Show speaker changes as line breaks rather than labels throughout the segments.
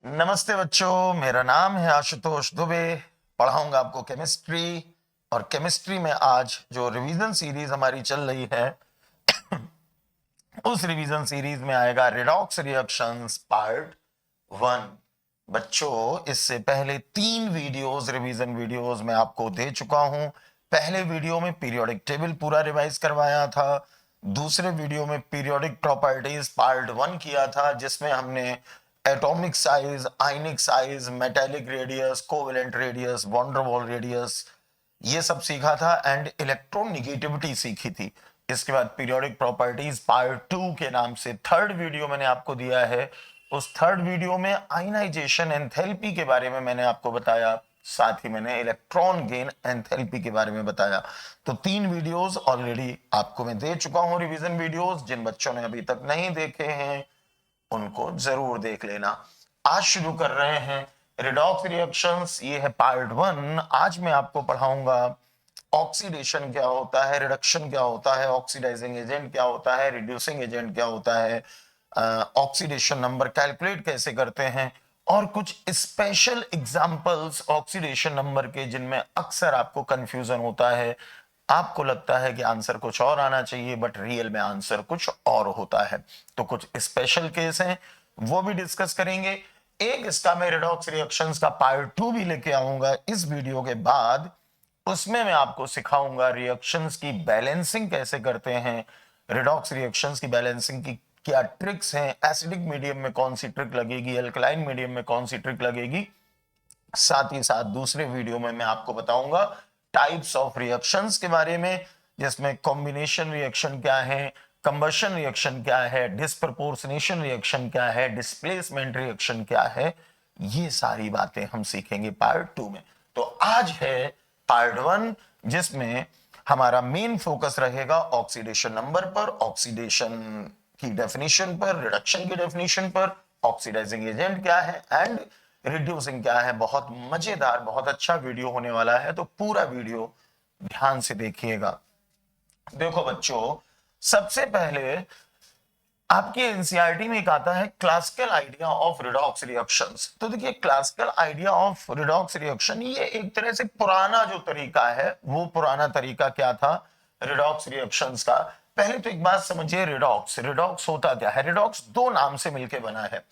नमस्ते बच्चों, मेरा नाम है आशुतोष दुबे। पढ़ाऊंगा आपको केमिस्ट्री। और केमिस्ट्री में आज जो रिवीजन सीरीज हमारी चल रही है उस रिवीजन सीरीज में आएगा रिडॉक्स रिएक्शंस पार्ट 1। बच्चों, इससे पहले 3 वीडियोस रिवीजन वीडियोस मैं आपको दे चुका हूं। पहले वीडियो में पीरियोडिक टेबल पूरा रिवाइज करवाया था। दूसरे वीडियो में पीरियोडिक प्रॉपर्टीज पार्ट 1 किया था, जिसमें हमने atomic size, ionic size, metallic radius, covalent radius, van der Waals radius ये सब सीखा था एंड इलेक्ट्रोनिगेटिविटी सीखी थी। इसके बाद पीरियोडिक प्रॉपर्टीज पार्ट 2 के नाम से थर्ड वीडियो मैंने आपको दिया है। उस थर्ड वीडियो में आयनाइजेशन एंथैल्पी के बारे में मैंने आपको बताया, साथ ही मैंने इलेक्ट्रॉन गेन एंथैल्पी के बारे में बताया। तो 3 वीडियोस ऑलरेडी आपको मैं दे चुका हूं रिवीजन वीडियोस। जिन बच्चों ने अभी तक नहीं देखे हैं उनको जरूर देख लेना। आज शुरू कर रहे हैं रिडॉक्स रिएक्शंस। ये है पार्ट 1। आज मैं आपको पढ़ाऊंगा ऑक्सीडेशन क्या होता है, रिडक्शन क्या होता है, ऑक्सीडाइजिंग एजेंट क्या होता है, रिड्यूसिंग एजेंट क्या होता है, ऑक्सीडेशन नंबर कैलकुलेट कैसे करते हैं, और कुछ स्पेशल एग्जांपल्स ऑक्सीडेशन नंबर के जिनमें अक्सर आपको कंफ्यूजन होता है। आपको लगता है कि आंसर कुछ और आना चाहिए बट रियल में आंसर कुछ और होता है। तो कुछ स्पेशल केस हैं, वो भी डिस्कस करेंगे। एक इसका मैं रिडॉक्स रिएक्शंस का पार्ट 2 भी लेके आऊंगा इस वीडियो के बाद। उसमें मैं आपको सिखाऊंगा रिएक्शंस की बैलेंसिंग कैसे करते हैं, रिडॉक्स रिएक्शंस की बैलेंसिंग की क्या ट्रिक्स हैं, एसिडिक मीडियम में कौन सी ट्रिक लगेगी, अल्कलाइन मीडियम में कौन सी ट्रिक लगेगी। साथ ही साथ दूसरे वीडियो में मैं आपको बताऊंगा टाइप्स ऑफ रिएक्शंस के बारे में, जिसमें कॉम्बिनेशन रिएक्शन क्या है, कंबशन रिएक्शन क्या है, डिस्प्रपोर्शनेशन रिएक्शन क्या है, डिस्प्लेसमेंट रिएक्शन क्या है। ये सारी बातें हम सीखेंगे पार्ट 2 में। तो आज है पार्ट 1, जिसमें हमारा मेन फोकस रहेगा ऑक्सीडेशन नंबर पर, ऑक्सीडेशन की डेफिनेशन पर, रिडक्शन की डेफिनेशन पर, ऑक्सीडाइजिंग एजेंट क्या है एंड रिड्यूसिंग क्या है। बहुत मजेदार, बहुत अच्छा वीडियो होने वाला है, तो पूरा वीडियो ध्यान से देखिएगा। देखो बच्चों, सबसे पहले आपके एनसीईआरटी में एक आता है classical idea of redox reactions. तो देखिए, classical idea of redox reaction ये एक तरह से पुराना जो तरीका है, वो पुराना तरीका क्या था रिडॉक्स रिएक्शंस का। पहले तो एक बात समझिए, रिडॉक्स रिडॉक्स होता क्या है। रिडॉक्स 2 नाम से मिलकर बना है,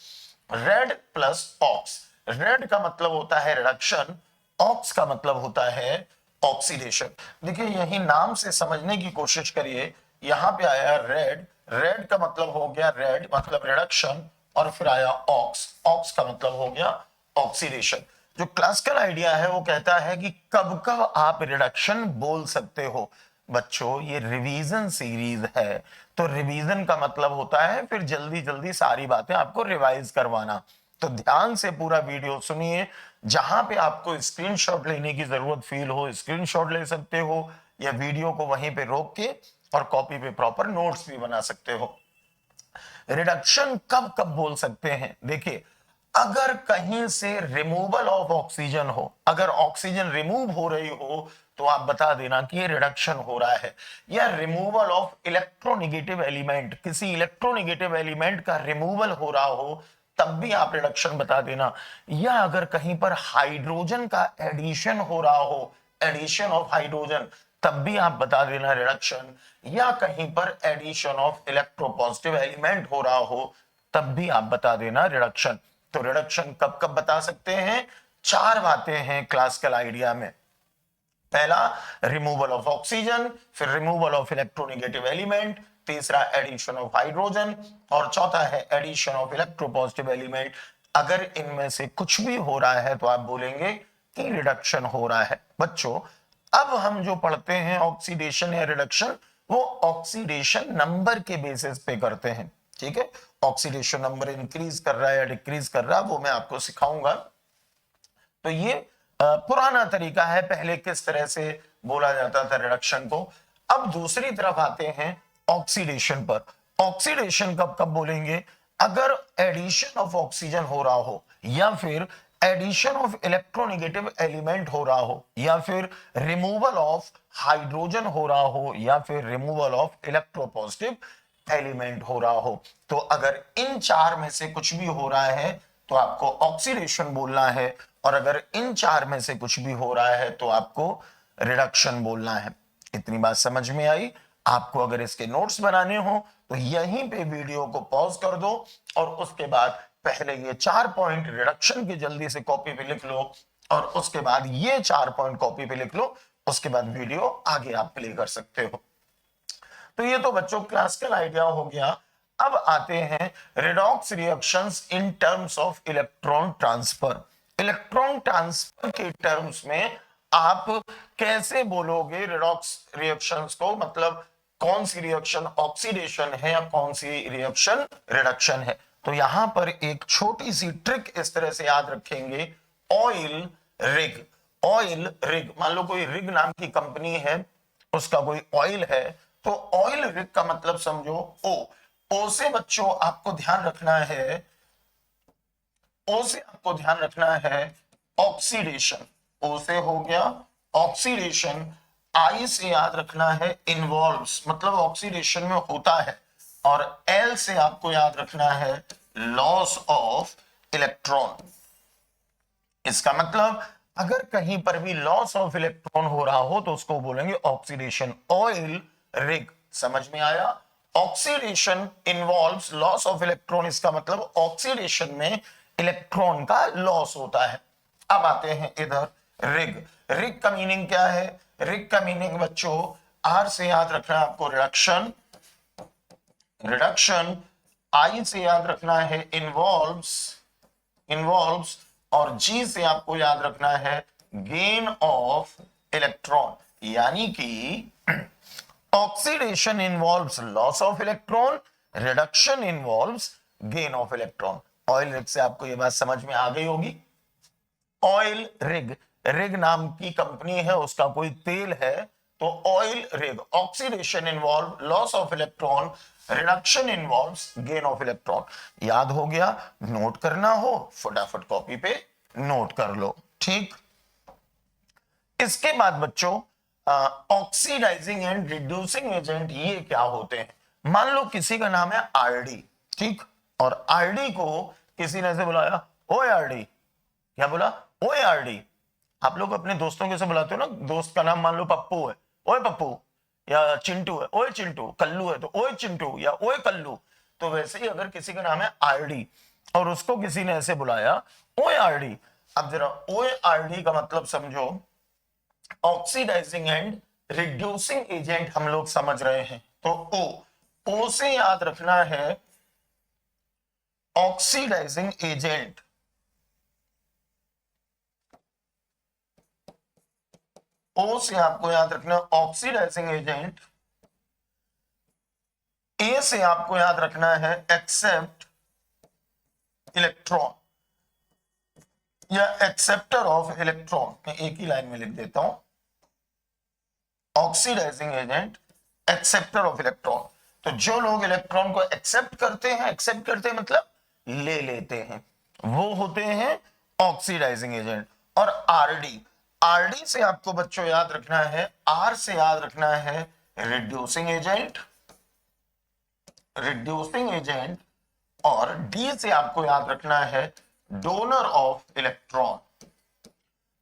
रेड प्लस ऑक्स। रेड का मतलब होता है रिडक्शन, ऑक्स का मतलब होता है ऑक्सीडेशन। देखिए, यही नाम से समझने की कोशिश करिए। यहां पे आया रेड, रेड का मतलब हो गया रेड मतलब रिडक्शन, और फिर आया ऑक्स, ऑक्स का मतलब हो गया ऑक्सीडेशन। जो क्लासिकल आइडिया है वो कहता है कि कब कब आप रिडक्शन बोल सकते हो। बच्चों, ये रिवीजन सीरीज है, तो रिवीजन का मतलब होता है फिर जल्दी जल्दी सारी बातें आपको रिवाइज करवाना। तो ध्यान से पूरा वीडियो सुनिए। जहां पे आपको स्क्रीनशॉट लेने की जरूरत फील हो, स्क्रीनशॉट ले सकते हो, या वीडियो को वहीं पे रोक के और कॉपी पे प्रॉपर नोट्स भी बना सकते हो। रिडक्शन कब कब बोल सकते हैं, देखिए, अगर कहीं से रिमूवल ऑफ ऑक्सीजन हो, अगर ऑक्सीजन रिमूव हो रही हो तो आप बता देना कि ये रिडक्शन हो रहा है। या रिमूवल ऑफ इलेक्ट्रोनिगेटिव एलिमेंट, किसी इलेक्ट्रोनिगेटिव एलिमेंट का रिमूवल हो रहा हो तब भी आप रिडक्शन बता देना। या अगर कहीं पर हाइड्रोजन का एडिशन हो रहा हो, एडिशन ऑफ हाइड्रोजन, तब भी आप बता देना रिडक्शन। या कहीं पर एडिशन ऑफ इलेक्ट्रोपॉजिटिव एलिमेंट हो रहा हो तब भी आप बता देना रिडक्शन। तो रिडक्शन कब कब बता सकते हैं, 4 बातें हैं क्लासिकल आइडिया में। पहला, रिमूवल ऑफ ऑक्सीजन, फिर रिमूवल ऑफ इलेक्ट्रोनिगेटिव एलिमेंट, तीसरा एडिशन ऑफ हाइड्रोजन, और चौथा है एडिशन ऑफ इलेक्ट्रोपॉजिटिव एलिमेंट। अगर इनमें से कुछ भी हो रहा है तो आप बोलेंगे कि रिडक्शन हो रहा है। बच्चों, अब हम जो पढ़ते हैं ऑक्सीडेशन या रिडक्शन, वो ऑक्सीडेशन नंबर के बेसिस पे करते हैं। ठीक है, ऑक्सीडेशन नंबर इंक्रीज कर रहा है या डिक्रीज कर रहा है वो मैं आपको सिखाऊंगा। तो ये पुराना तरीका है, पहले किस तरह से बोला जाता था रिडक्शन को। अब दूसरी तरफ आते हैं ऑक्सीडेशन पर। ऑक्सीडेशन कब कब बोलेंगे, अगर एडिशन ऑफ ऑक्सीजन हो रहा हो, या फिर एडिशन ऑफ इलेक्ट्रोनिगेटिव एलिमेंट हो रहा हो, या फिर रिमूवल ऑफ हाइड्रोजन हो रहा हो, या फिर रिमूवल ऑफ इलेक्ट्रोपॉजिटिव एलिमेंट हो रहा हो। तो अगर इन 4 में से कुछ भी हो रहा है तो आपको ऑक्सीडेशन बोलना है, और अगर इन चार में से कुछ भी हो रहा है तो आपको रिडक्शन बोलना है। इतनी बात समझ में आई? आपको अगर इसके नोट्स बनाने हो तो यहीं पे वीडियो को पॉज कर दो और उसके बाद पहले ये 4 पॉइंट रिडक्शन के जल्दी से कॉपी पे लिख लो, और उसके बाद ये 4 पॉइंट कॉपी पे लिख लो। उसके बाद वीडियो आगे आप प्ले कर सकते हो। तो ये तो बच्चों क्लासिकल आइडिया हो गया। अब आते हैं redox reactions in terms of electron transfer. Electron transfer के टर्म्स में आप कैसे बोलोगे रिडॉक्स रिएक्शंस को, मतलब कौन सी रिएक्शन ऑक्सीडेशन है या कौन सी रिएक्शन रिडक्शन है। तो यहां पर एक छोटी सी ट्रिक इस तरह से याद रखेंगे, ऑयल रिग। ऑयल रिग, मान लो कोई रिग नाम की कंपनी है, उसका कोई ऑयल है, तो ऑयल रिग का मतलब समझो ओ से बच्चों आपको ध्यान रखना है, ओ से आपको ध्यान रखना है ऑक्सीडेशन। ओ से हो गया ऑक्सीडेशन। आई से याद रखना है इन्वॉल्व्स, मतलब ऑक्सीडेशन में होता है, और एल से आपको याद रखना है लॉस ऑफ इलेक्ट्रॉन। इसका मतलब अगर कहीं पर भी लॉस ऑफ इलेक्ट्रॉन हो रहा हो तो उसको बोलेंगे ऑक्सीडेशन। ऑयल रिग, समझ में आया? Oxidation involves loss of electron, इसका मतलब ऑक्सीडेशन में इलेक्ट्रॉन का लॉस होता है। अब आते हैं इधर रिग। रिग का मीनिंग क्या है? रिग का मीनिंग बच्चों आर से याद रखना है आपको रिडक्शन, रिडक्शन। आई से याद रखना है इन्वॉल्व्स, इन्वॉल्व्स, और जी से आपको याद रखना है गेन ऑफ इलेक्ट्रॉन। यानी कि oxidation involves loss of electron, reduction involves gain of electron. Oil rig से आपको यह बात समझ में आ गई होगी। ऑयल रिग, रिग नाम की कंपनी है, उसका कोई तेल है, तो oil rig. Oxidation involve loss of electron, reduction involves gain of electron. याद हो गया? नोट करना हो फटाफट कॉपी पे नोट कर लो, ठीक। इसके बाद बच्चों ऑक्सीडाइजिंग एंड रिड्यूसिंग एजेंट ये क्या होते हैं? मान लो किसी का नाम है आरडी, ठीक, और आरडी को किसी ने ऐसे बुलाया, ओए आरडी। क्या बोला? ओए आरडी। आप लोग अपने दोस्तों को से बुलाते हो ना, दोस्त का नाम मान लो पप्पू है, ओए पप्पू, या चिंटू है, ओए चिंटू, कल्लू है तो ओए चिंटू या ओए कल्लू। तो वैसे ही अगर किसी का नाम है आरडी और उसको किसी ने ऐसे बुलाया ओए आरडी, अब जरा ओए आरडी का मतलब समझो, ऑक्सीडाइजिंग एंड रिड्यूसिंग एजेंट हम लोग समझ रहे हैं। तो ओ से याद रखना है ऑक्सीडाइजिंग एजेंट, ओ से आपको याद रखना ऑक्सीडाइजिंग एजेंट। ए से आपको याद रखना है एक्सेप्ट इलेक्ट्रॉन या एक्सेप्टर ऑफ इलेक्ट्रॉन। मैं एक ही लाइन में लिख देता हूं, oxidising agent acceptor of electron. तो जो लोग इलेक्ट्रॉन को एक्सेप्ट करते हैं, एक्सेप्ट करते हैं मतलब ले लेते हैं, वो होते हैं ऑक्सीडाइजिंग एजेंट। और आरडी, आरडी से आपको बच्चों याद रखना है, आर से याद रखना है रिड्यूसिंग एजेंट, रिड्यूसिंग एजेंट, और डी से आपको याद रखना है डोनर ऑफ इलेक्ट्रॉन।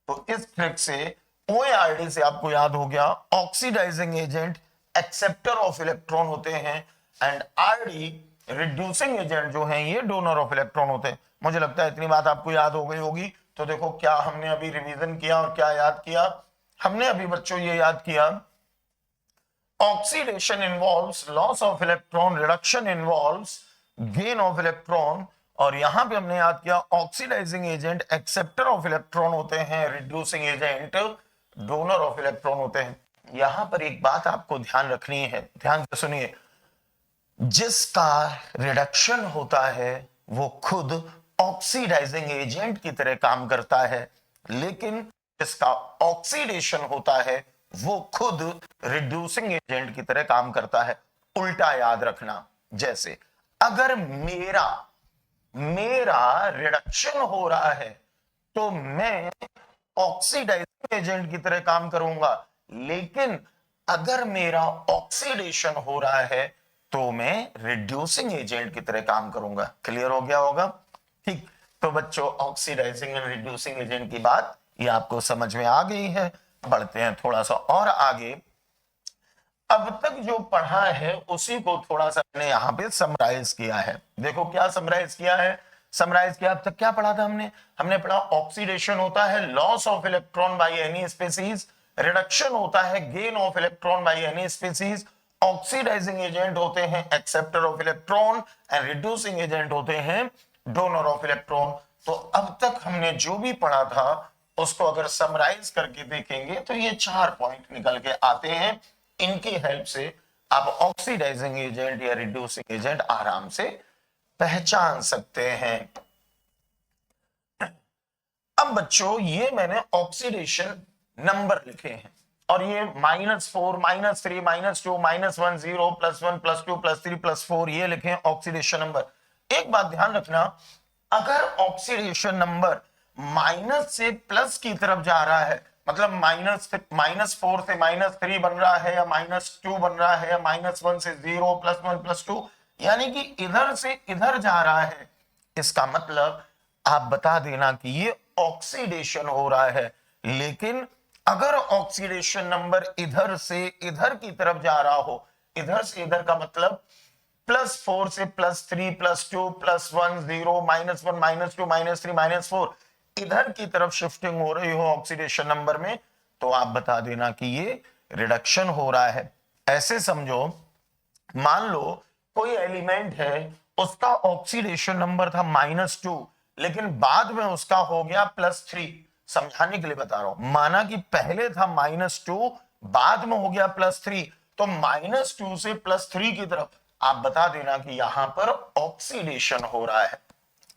तो इस ट्रिक से ओआरडी से आपको याद हो गया oxidising agent acceptor of electron होते हैं, एंड आरडी रिड्यूसिंग एजेंट जो हैं ये डोनर ऑफ इलेक्ट्रॉन होते हैं। मुझे लगता है इतनी बात आपको याद हो गई होगी। तो देखो क्या हमने अभी रिवीजन किया और क्या याद किया। हमने अभी बच्चों ये याद किया oxidation involves loss of electron, reduction involves gain of electron, और यहां पे हमने याद किया oxidising agent acceptor of electron होते हैं, reducing agent donor of electron होते हैं। यहां पर एक बात आपको ध्यान रखनी है, ध्यान से सुनिए, जिसका रिडक्शन होता है वो खुद ऑक्सीडाइजिंग एजेंट की तरह काम करता है, लेकिन जिसका ऑक्सीडेशन होता है वो खुद रिड्यूसिंग एजेंट की तरह काम करता है। उल्टा याद रखना, जैसे अगर मेरा रिडक्शन हो रहा है तो मैं ऑक्सीडाइजिंग एजेंट की तरह काम करूंगा, लेकिन अगर मेरा ऑक्सीडेशन हो रहा है तो मैं रिड्यूसिंग एजेंट की तरह काम करूंगा। क्लियर हो गया होगा? ठीक। तो बच्चों ऑक्सीडाइजिंग एंड रिड्यूसिंग एजेंट की बात ये आपको समझ में आ गई है। बढ़ते हैं थोड़ा सा और आगे। अब तक जो पढ़ा है उसी को थोड़ा सा मैंने यहाँ पे समराइज किया है। देखो क्या समराइज किया है, समराइज किया। अब तक क्या पढ़ा था हमने, हमने पढ़ा ऑक्सीडेशन होता है loss of electron by any species, reduction होता है gain of electron by any species, oxidising agent होते हैं acceptor of electron and reducing agent होते हैं डोनर ऑफ इलेक्ट्रॉन। तो अब तक हमने जो भी पढ़ा था उसको अगर समराइज करके देखेंगे तो ये 4 पॉइंट निकल के आते हैं। इनकी हेल्प से आप ऑक्सीडाइजिंग एजेंट या रिड्यूसिंग एजेंट आराम से पहचान सकते हैं। अब बच्चों ये मैंने ऑक्सीडेशन नंबर लिखे हैं और ये -4, -3, -2, -1, 0, +1, +2, +3, +4 ये लिखे हैं ऑक्सीडेशन नंबर। एक बात ध्यान रखना, अगर ऑक्सीडेशन नंबर माइनस से प्लस की तरफ जा रहा है, मतलब -4 से -3 बन रहा है या -2 बन रहा है या -1 से 0, +1, +2, यानी कि इधर से इधर जा रहा है, इसका मतलब आप बता देना कि ये ऑक्सीडेशन हो रहा है। लेकिन अगर ऑक्सीडेशन नंबर इधर से इधर की तरफ जा रहा हो, इधर से इधर का मतलब +4 से +3, +2, +1, 0, -1, -2, -3, -4 इधर की तरफ शिफ्टिंग हो रही हो ऑक्सीडेशन नंबर में, तो आप बता देना कि ये रिडक्शन हो रहा है। ऐसे समझो, मान लो कोई एलिमेंट है, उसका ऑक्सीडेशन नंबर था -2, लेकिन बाद में उसका हो गया +3। समझाने के लिए बता रहा हूं, माना कि पहले था -2, बाद में हो गया +3, तो -2 से +3 की तरफ आप बता देना कि यहां पर ऑक्सीडेशन हो रहा है।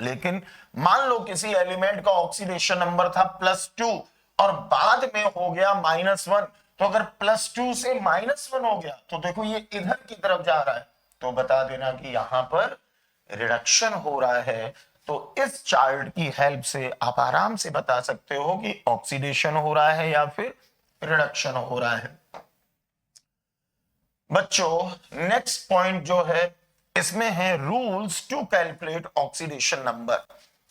लेकिन मान लो किसी एलिमेंट का ऑक्सीडेशन नंबर था +2 और बाद में हो गया -1, तो अगर +2 से -1 हो गया तो देखो ये इधर की तरफ जा रहा है, तो बता देना कि यहां पर रिडक्शन हो रहा है। तो इस चार्ट की हेल्प से आप आराम से बता सकते हो कि ऑक्सीडेशन हो रहा है या फिर रिडक्शन हो रहा है। बच्चों नेक्स्ट पॉइंट जो है इसमें है rules to calculate oxidation number.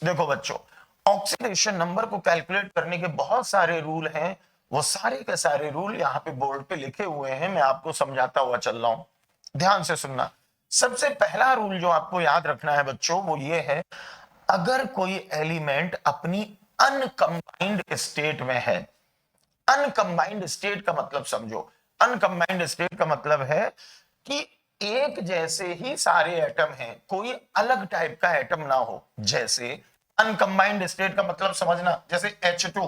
देखो बच्चों, ऑक्सीडेशन नंबर को कैलकुलेट करने के बहुत सारे रूल हैं, वो सारे के सारे रूल यहाँ पे बोर्ड पे लिखे हुए हैं, मैं आपको समझाता हुआ चल रहा हूं, ध्यान से सुनना। सबसे पहला रूल जो आपको याद रखना है बच्चों वो ये है, अगर कोई एलिमेंट अपनी अनकंबाइंड स्टेट में है, अनकंबाइंड स्टेट का मतलब समझो, अनकंबाइंड स्टेट का मतलब है कि एक जैसे ही सारे एटम हैं, कोई अलग टाइप का एटम ना हो। जैसे अनकंबाइंड स्टेट का मतलब समझना, जैसे H2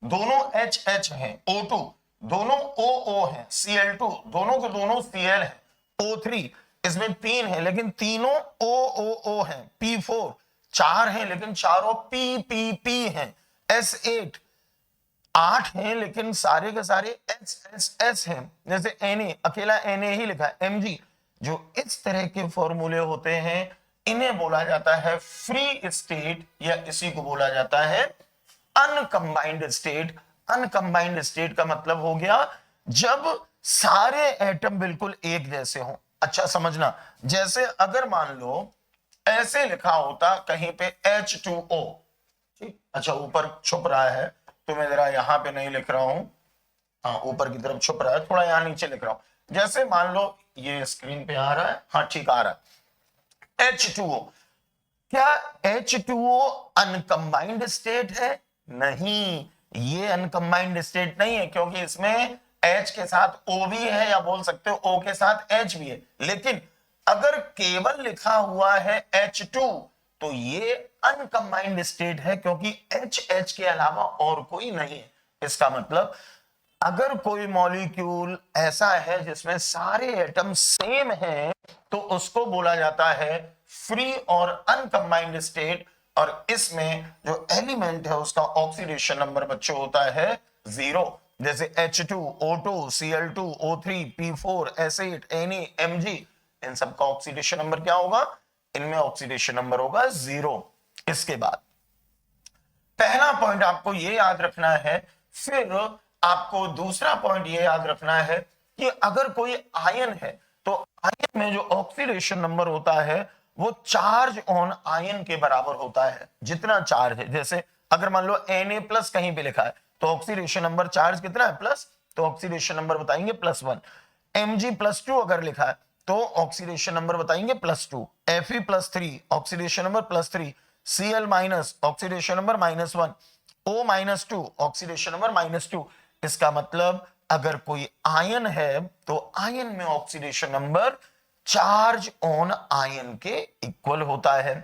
दोनों HH हैं, O2 दोनों OO हैं, Cl2 दोनों के दोनों Cl हैं, O3 इसमें 3 है लेकिन तीनों OOO हैं, P4 4 हैं लेकिन चारों PPP हैं, S8 8 हैं लेकिन सारे के सारे SSS हैं, जैसे Na अकेला Na ही लिखा है, Mg। जो इस तरह के फॉर्मूले होते हैं इन्हें बोला जाता है फ्री स्टेट या इसी को बोला जाता है अनकंबाइंड स्टेट। अनकंबाइंड स्टेट का मतलब हो गया जब सारे एटम बिल्कुल एक जैसे हों। अच्छा समझना, जैसे अगर मान लो ऐसे लिखा होता कहीं पे H2O, ठीक, अच्छा ऊपर छुप रहा है तो मैं जरा यहां पे नहीं लिख रहा हूं, हाँ ऊपर की तरफ छुप रहा है, थोड़ा यहां नीचे लिख रहा हूं। जैसे मान लो ये स्क्रीन पे आ रहा है, हाँ ठीक आ रहा है, H2O। क्या H2O अनकंबाइंड स्टेट है? नहीं, ये अनकंबाइंड स्टेट नहीं है, क्योंकि इसमें H के साथ O भी है या बोल सकते हो O के साथ H भी है। लेकिन अगर केवल लिखा हुआ है H2 तो ये अनकंबाइंड स्टेट है, क्योंकि H के अलावा और कोई नहीं है। इसका मतलब अगर कोई मॉलिक्यूल ऐसा है जिसमें सारे एटम सेम हैं तो उसको बोला जाता है फ्री और अनकंबाइंड स्टेट। और इसमें जो एलिमेंट है उसका ऑक्सीडेशन नंबर बच्चों होता है 0। जैसे H2, O2, Cl2, O3, P4, S8, Na, Mg, इन सब का ऑक्सीडेशन नंबर क्या होगा? इनमें ऑक्सीडेशन नंबर होगा 0। इसके बाद पहला पॉइंट आपको यह याद रखना है, फिर आपको दूसरा पॉइंट यह याद रखना है कि अगर कोई आयन है तो आयन में जो ऑक्सीडेशन नंबर होता है वो चार्ज ऑन आयन के बराबर होता है। जितना चार्ज है, जैसे अगर मान लो Na+ कहीं पे लिखा है तो ऑक्सीडेशन नंबर चार्ज कितना है, प्लस, तो ऑक्सीडेशन नंबर बताएंगे +1। Mg+2 अगर लिखा है तो ऑक्सीडेशन नंबर बताएंगे +2। Fe+3 oxidation number +3। Cl- oxidation number -1। O-2 oxidation number -2। इसका मतलब अगर कोई आयन है तो आयन में oxidation number charge on ion के इक्वल होता है।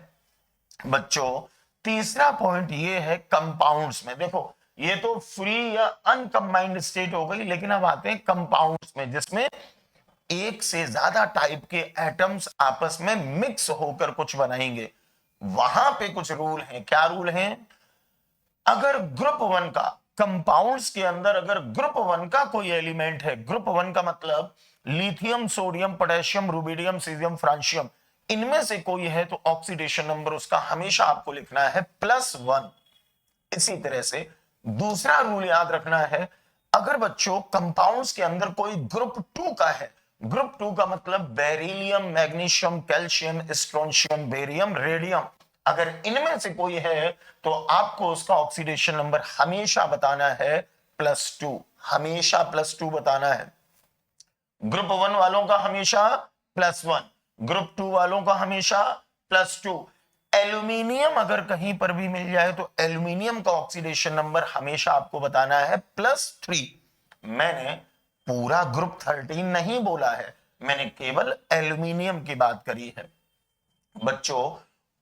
बच्चों तीसरा पॉइंट ये है कंपाउंड्स में। देखो ये तो फ्री या अनकंबाइंड स्टेट हो गई, लेकिन अब आते हैं कंपाउंड्स में, जिसमें एक से ज्यादा टाइप के एटम्स आपस में मिक्स होकर कुछ बनाएंगे। वहां पे कुछ रूल हैं। क्या रूल हैं? अगर ग्रुप 1 का, कंपाउंड्स के अंदर अगर ग्रुप 1 का कोई एलिमेंट है, ग्रुप 1 का मतलब lithium, sodium, potassium, rubidium, caesium, francium, इनमें से कोई है तो ऑक्सीडेशन नंबर उसका हमेशा आपको लिखना है +1। इसी तरह से दूसरा रूल याद रखना है, अगर बच्चों कंपाउंड्स के अंदर कोई ग्रुप 2 का है, ग्रुप 2 का मतलब beryllium, magnesium, calcium, strontium, barium, radium, अगर इनमें से कोई है तो आपको उसका ऑक्सीडेशन नंबर हमेशा बताना है +2, हमेशा +2 बताना है। ग्रुप 1 वालों का हमेशा +1, ग्रुप 2 वालों का हमेशा +2। एल्यूमिनियम अगर कहीं पर भी मिल जाए तो एल्यूमिनियम का ऑक्सीडेशन नंबर हमेशा आपको बताना है +3। मैंने पूरा ग्रुप 13 नहीं बोला है, मैंने केवल एल्यूमिनियम की बात करी है। बच्चों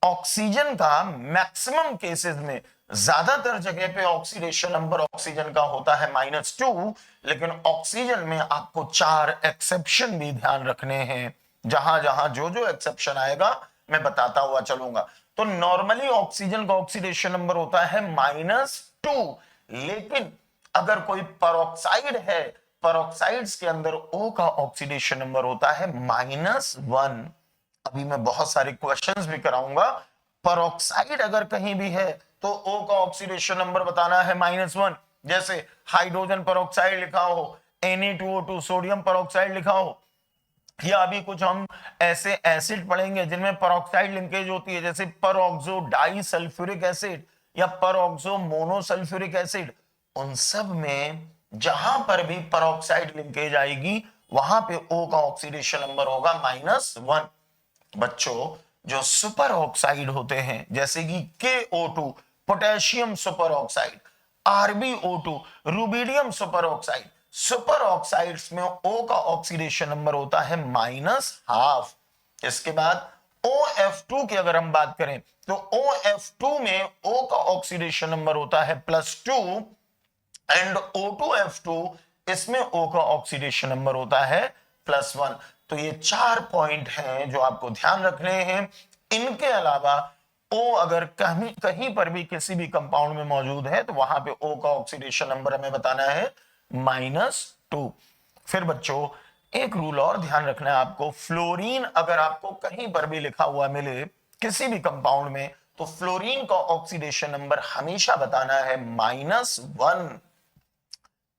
ऑक्सीजन का मैक्सिमम केसेस में ज्यादातर जगह पे ऑक्सीडेशन नंबर ऑक्सीजन का होता है -2, लेकिन ऑक्सीजन में आपको 4 एक्सेप्शन भी ध्यान रखने हैं। जहां जहां जो जो एक्सेप्शन आएगा मैं बताता हुआ चलूंगा। तो नॉर्मली ऑक्सीजन का ऑक्सीडेशन नंबर होता है -2, लेकिन अगर कोई परऑक्साइड है, परऑक्साइड्स के अंदर O का ऑक्सीडेशन नंबर होता है -1। अभी मैं बहुत सारे क्वेश्चंस भी कराऊंगा। परऑक्साइड अगर कहीं भी है तो O का ऑक्सीडेशन नंबर बताना है -1। जैसे हाइड्रोजन परऑक्साइड लिखा हो, Na2O2 सोडियम परऑक्साइड लिखा हो, या अभी कुछ हम ऐसे एसिड पढ़ेंगे जिनमें परऑक्साइड लिंकेज होती है, जैसे परऑक्सो डाई सल्फ्यूरिक एसिड या परऑक्सो मोनोसल्फ्यूरिक एसिड। उन सब में जहां पर भी परऑक्साइड लिंकेज आएगी वहां पे O का ऑक्सीडेशन नंबर होगा -1। बच्चों जो सुपर ऑक्साइड होते हैं जैसे कि KO2 potassium super oxide, RbO2 rubidium super oxide, super oxides में O का ऑक्सीडेशन नंबर होता है -1/2। इसके बाद OF2 की अगर हम बात करें तो OF2 में O का ऑक्सीडेशन नंबर होता है +2 एंड O2F2, इसमें O का ऑक्सीडेशन नंबर होता है +1। तो ये 4 पॉइंट हैं जो आपको ध्यान रखने हैं। इनके अलावा O अगर कहीं कहीं पर भी किसी भी कंपाउंड में मौजूद है तो वहां पे O का ऑक्सीडेशन नंबर हमें बताना है -2। फिर बच्चों एक रूल और ध्यान रखना है आपको, फ्लोरीन अगर आपको कहीं पर भी लिखा हुआ मिले किसी भी कंपाउंड में तो फ्लोरीन का ऑक्सीडेशन नंबर हमेशा बताना है -1।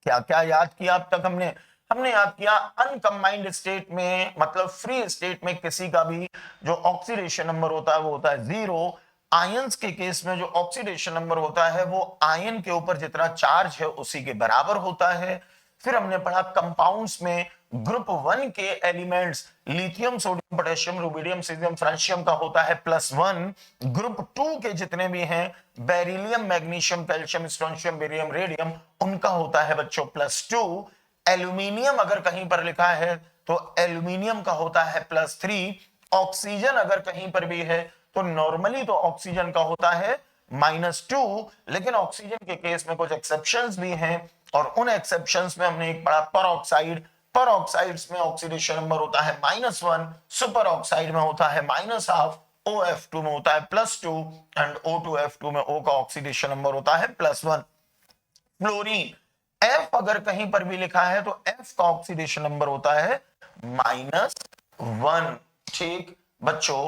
क्या क्या याद किया अब तक हमने? हमने याद किया अनकंबाइंड स्टेट में, मतलब फ्री स्टेट में किसी का भी जो ऑक्सीडेशन नंबर होता है वो होता है 0। आयंस के केस में जो ऑक्सीडेशन नंबर होता है वो आयन के ऊपर जितना चार्ज है उसी के बराबर होता है। फिर हमने पढ़ा कंपाउंड्स में ग्रुप 1 के elements lithium, sodium, potassium, rubidium, caesium, francium का होता है +1। ग्रुप 2 के जितने भी हैं beryllium, magnesium, calcium, strontium, barium, radium, उनका होता है बच्चों +2। एल्यूमिनियम अगर कहीं पर लिखा है तो एल्यूमिनियम का होता है +3। ऑक्सीजन अगर कहीं पर भी है तो नॉर्मली तो ऑक्सीजन का होता है -2, लेकिन ऑक्सीजन के केस में कुछ एक्सेप्शंस भी हैं और उन एक्सेप्शंस में हमने एक पढ़ा परऑक्साइड। परऑक्साइड्स में ऑक्सीडेशन नंबर होता है -1, सुपर ऑक्साइड में होता है -1/2, OF2 में होता है +2 एंड O2F2 में O का ऑक्सीडेशन नंबर होता है +1। फ्लोरीन F अगर कहीं पर भी लिखा है तो F का ऑक्सीडेशन नंबर होता है -1। ठीक बच्चों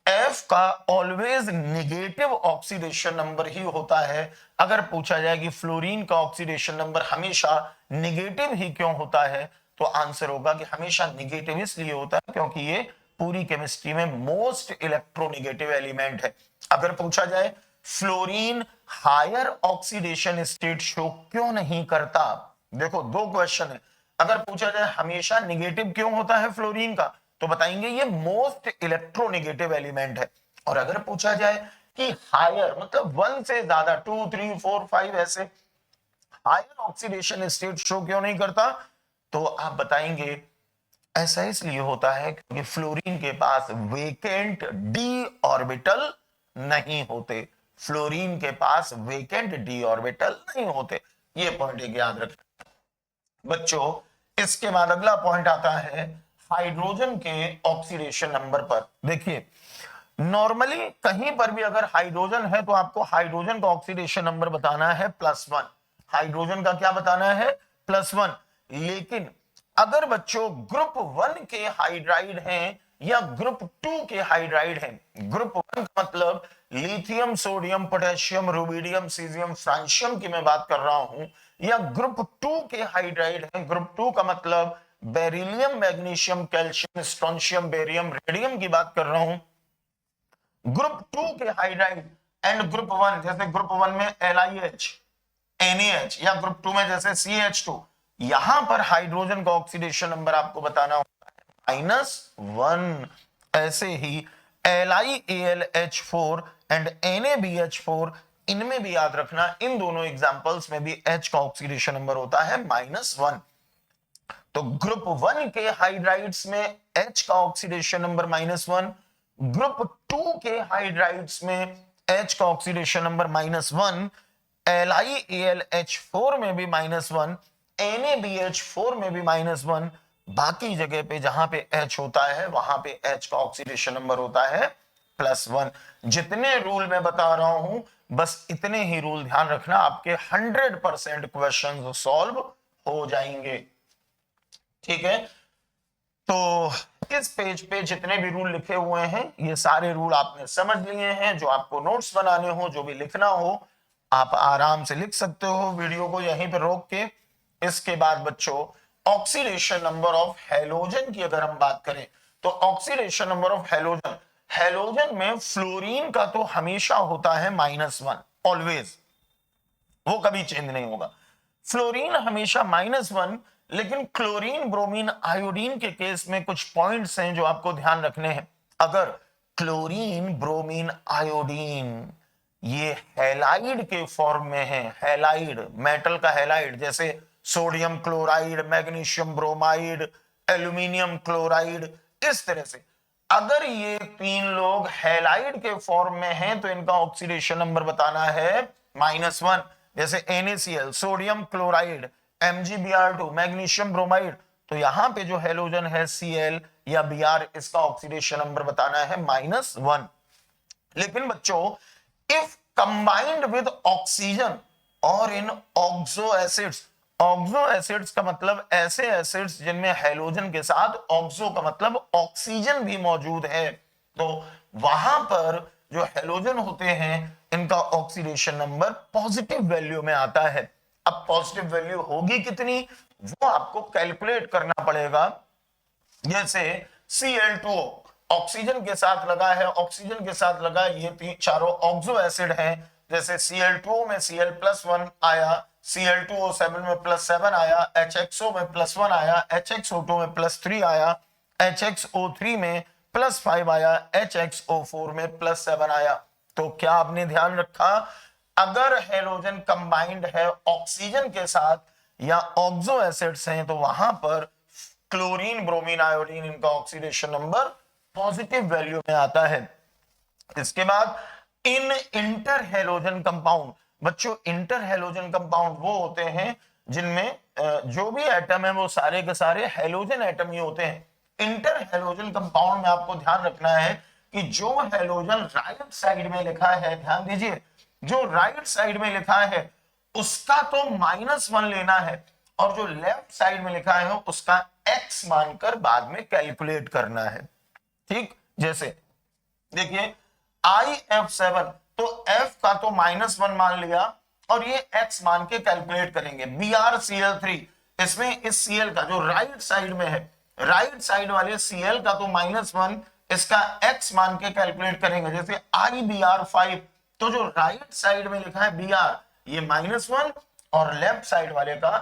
F का ऑलवेज नेगेटिव ऑक्सीडेशन नंबर ही होता है। अगर पूछा जाए कि फ्लोरीन का ऑक्सीडेशन नंबर हमेशा नेगेटिव ही क्यों होता है तो आंसर होगा कि हमेशा नेगेटिव इसलिए होता है क्योंकि ये पूरी केमिस्ट्री में मोस्ट इलेक्ट्रोनेगेटिव एलिमेंट है। अगर पूछा जाए fluorine higher oxidation state show क्यों नहीं करता, देखो दो क्वेश्चन है। अगर पूछा जाए हमेशा निगेटिव क्यों होता है फ्लोरीन का, तो बताएंगे ये मोस्ट इलेक्ट्रोनेगेटिव एलिमेंट है। और अगर पूछा जाए कि हायर मतलब 1 से ज्यादा 2 3 4 5 ऐसे हायर ऑक्सीडेशन स्टेट शो क्यों नहीं करता, तो आप बताएंगे ऐसा इसलिए होता है क्योंकि फ्लोरीन के पास वेकेंट डी ऑर्बिटल नहीं होते। फ्लोरीन के पास वेकेंट डी ऑर्बिटल नहीं होते। ये पॉइंट एक याद रखना बच्चों। इसके बाद अगला पॉइंट आता है हाइड्रोजन के ऑक्सीडेशन नंबर पर। देखिए नॉर्मली कहीं पर भी अगर हाइड्रोजन है तो आपको हाइड्रोजन का ऑक्सीडेशन नंबर बताना है +1। हाइड्रोजन का क्या बताना है +1। लेकिन अगर बच्चों ग्रुप 1 के हाइड्राइड हैं या ग्रुप 2 के हाइड्राइड हैं, ग्रुप 1 का मतलब lithium sodium potassium rubidium caesium francium की मैं बात कर रहा हूं, या ग्रुप 2 के हाइड्राइड हैं, ग्रुप 2 का मतलब beryllium magnesium calcium strontium barium radium की बात कर रहा हूं, ग्रुप 2 के हाइड्राइड एंड ग्रुप 1 जैसे ग्रुप 1 में LiH NaH या ग्रुप 2 में जैसे CH2, यहां पर हाइड्रोजन का ऑक्सीडेशन नंबर आपको बताना होता है -1। ऐसे ही LiAlH4 एंड NaBH4 इनमें भी याद रखना, इन दोनों एग्जांपल्स में भी H का ऑक्सीडेशन नंबर होता है -1। तो ग्रुप 1 के हाइड्राइड्स में H का ऑक्सीडेशन नंबर -1, ग्रुप 2 के हाइड्राइड्स में H का ऑक्सीडेशन नंबर -1, LiAlH4 में भी -1, NaBH4 में भी -1, बाकी जगह पे जहां पे H होता है वहां पे H का ऑक्सीडेशन नंबर होता है +1। जितने रूल मैं बता रहा हूं बस इतने ही रूल ध्यान रखना, आपके 100% क्वेश्चन सॉल्व हो जाएंगे। ठीक है, तो इस पेज पे जितने भी रूल लिखे हुए हैं ये सारे रूल आपने समझ लिए हैं। जो आपको नोट्स बनाने हो, जो भी लिखना हो, आप आराम से लिख सकते हो वीडियो को यहीं पर रोक के। इसके बाद बच्चों ऑक्सीडेशन नंबर ऑफ हैलोजन की अगर हम बात करें तो oxidation number of halogen, halogen में फ्लोरीन का तो हमेशा होता है -1, ऑलवेज, वो कभी चेंज नहीं होगा। फ्लोरीन हमेशा -1, लेकिन क्लोरीन ब्रोमीन आयोडीन के केस में कुछ पॉइंट्स हैं जो आपको ध्यान रखने हैं। अगर क्लोरीन ब्रोमीन आयोडीन ये हैलाइड के फॉर्म में है, हैलाइड मेटल का हैलाइड, जैसे sodium chloride, magnesium bromide, aluminium chloride, इस तरह से अगर ये तीन लोग हैलाइड के फॉर्म में हैं तो इनका ऑक्सीडेशन नंबर बताना है -1। जैसे NaCl sodium chloride, MgBr2 magnesium bromide, तो यहां पे जो हैलोजन है Cl या Br, इसका ऑक्सीडेशन नंबर बताना है -1। लेकिन बच्चों इफ कंबाइंड विद ऑक्सीजन और इन ऑक्सो एसिड्स, ऑक्सो एसिड्स का मतलब ऐसे एसिड्स जिनमें हैलोजन के साथ ऑक्सो का मतलब ऑक्सीजन भी मौजूद है, तो वहां पर जो हैलोजन होते हैं इनका ऑक्सीडेशन नंबर पॉजिटिव वैल्यू में आता है। अब पॉजिटिव वैल्यू होगी कितनी वो आपको कैलकुलेट करना पड़ेगा। जैसे Cl2O ऑक्सीजन के साथ लगा है, ऑक्सीजन के साथ लगा, ये चारों ऑक्सो एसिड हैं। जैसे Cl2O में Cl+1 आया, Cl2O7 में +7 आया, HXO में +1 आया, HXO2 में +3 आया, HXO3 में +5 आया, HXO4 में +7 आया। तो क्या आपने ध्यान रखा, अगर हैलोजन कंबाइंड है ऑक्सीजन के साथ या ऑक्सो एसिड्स हैं तो वहां पर क्लोरीन ब्रोमीन आयोडीन इनका ऑक्सीडेशन नंबर पॉजिटिव वैल्यू में आता है। इसके बाद इन इंटर हैलोजन कंपाउंड, बच्चों इंटर हैलोजन कंपाउंड वो होते हैं जिनमें जो भी एटम है वो सारे के सारे हैलोजन एटम ही होते हैं। इंटर हैलोजन कंपाउंड में आपको ध्यान रखना है कि जो हैलोजन राइट साइड में लिखा है, ध्यान दीजिए, जो राइट साइड में लिखा है उसका तो -1 लेना है और जो लेफ्ट साइड में लिखा है उसका x मानकर बाद में कैलकुलेट करना है। ठीक, जैसे देखिए IF7, तो F का तो -1 मान लिया और ये x मान के कैलकुलेट करेंगे। BrCl3, इसमें इस Cl का जो राइट साइड में है राइट साइड वाले Cl का तो -1, इसका x मान के कैलकुलेट करेंगे। जैसे IBr5, तो जो राइट साइड में लिखा है Br, ये -1, और लेफ्ट साइड वाले का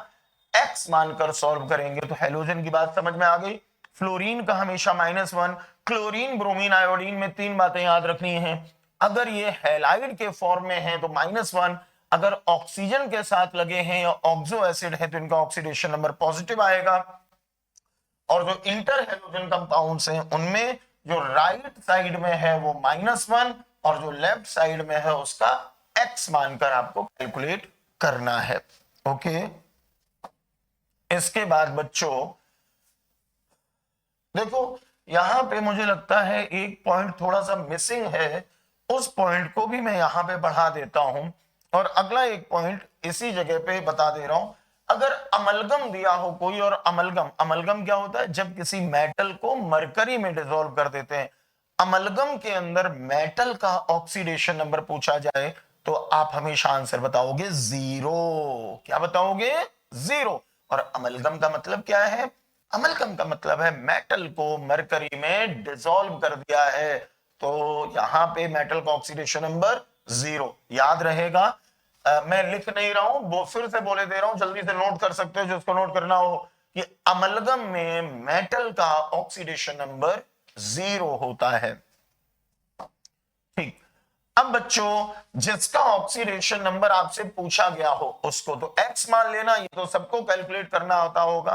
x मानकर सॉल्व करेंगे तो हेलोजन की बात समझ में आ गई। फ्लोरीन का हमेशा -1, क्लोरीन, ब्रोमीन, आयोडीन में 3 बातें याद रखनी है। अगर ये हैलाइड के फॉर्म में है तो -1, अगर ऑक्सीजन के साथ लगे हैं या ऑक्सो एसिड है तो इनका ऑक्सीडेशन नंबर पॉजिटिव आएगा। और जो इंटर हेलोजन कंपाउंड्स हैं उनमें जो राइट साइड में है वो -1 और जो लेफ्ट साइड में है उसका x मानकर आपको कैलकुलेट करना है। ओके, इसके बाद बच्चों देखो यहां पे मुझे लगता है एक पॉइंट थोड़ा सा मिसिंग है, उस पॉइंट को भी मैं यहां पे बढ़ा देता हूं और अगला एक पॉइंट इसी जगह पे बता दे रहा हूं। अगर अमलगम दिया हो कोई, और अमलगम क्या होता है, जब किसी मेटल को मरकरी में डिसॉल्व कर देते हैं, अमलगम के अंदर मेटल का ऑक्सीडेशन नंबर पूछा जाए तो आप हमेशा आंसर बताओगे 0। क्या बताओगे? 0। और अमलगम का मतलब क्या है? अमलगम का मतलब है मेटल को मरकरी में डिसॉल्व कर दिया है, तो यहां पे मेटल का ऑक्सीडेशन नंबर 0 याद रहेगा। मैं लिख नहीं रहा हूं, वो फिर से बोले दे रहा हूं, जल्दी से नोट कर सकते हो जो उसको नोट करना हो कि अमलगम में मेटल का ऑक्सीडेशन नंबर 0 होता है। ठीक, अब बच्चों जिसका ऑक्सीडेशन नंबर आपसे पूछा गया हो उसको तो x मान लेना, ये तो सबको कैलकुलेट करना होता होगा।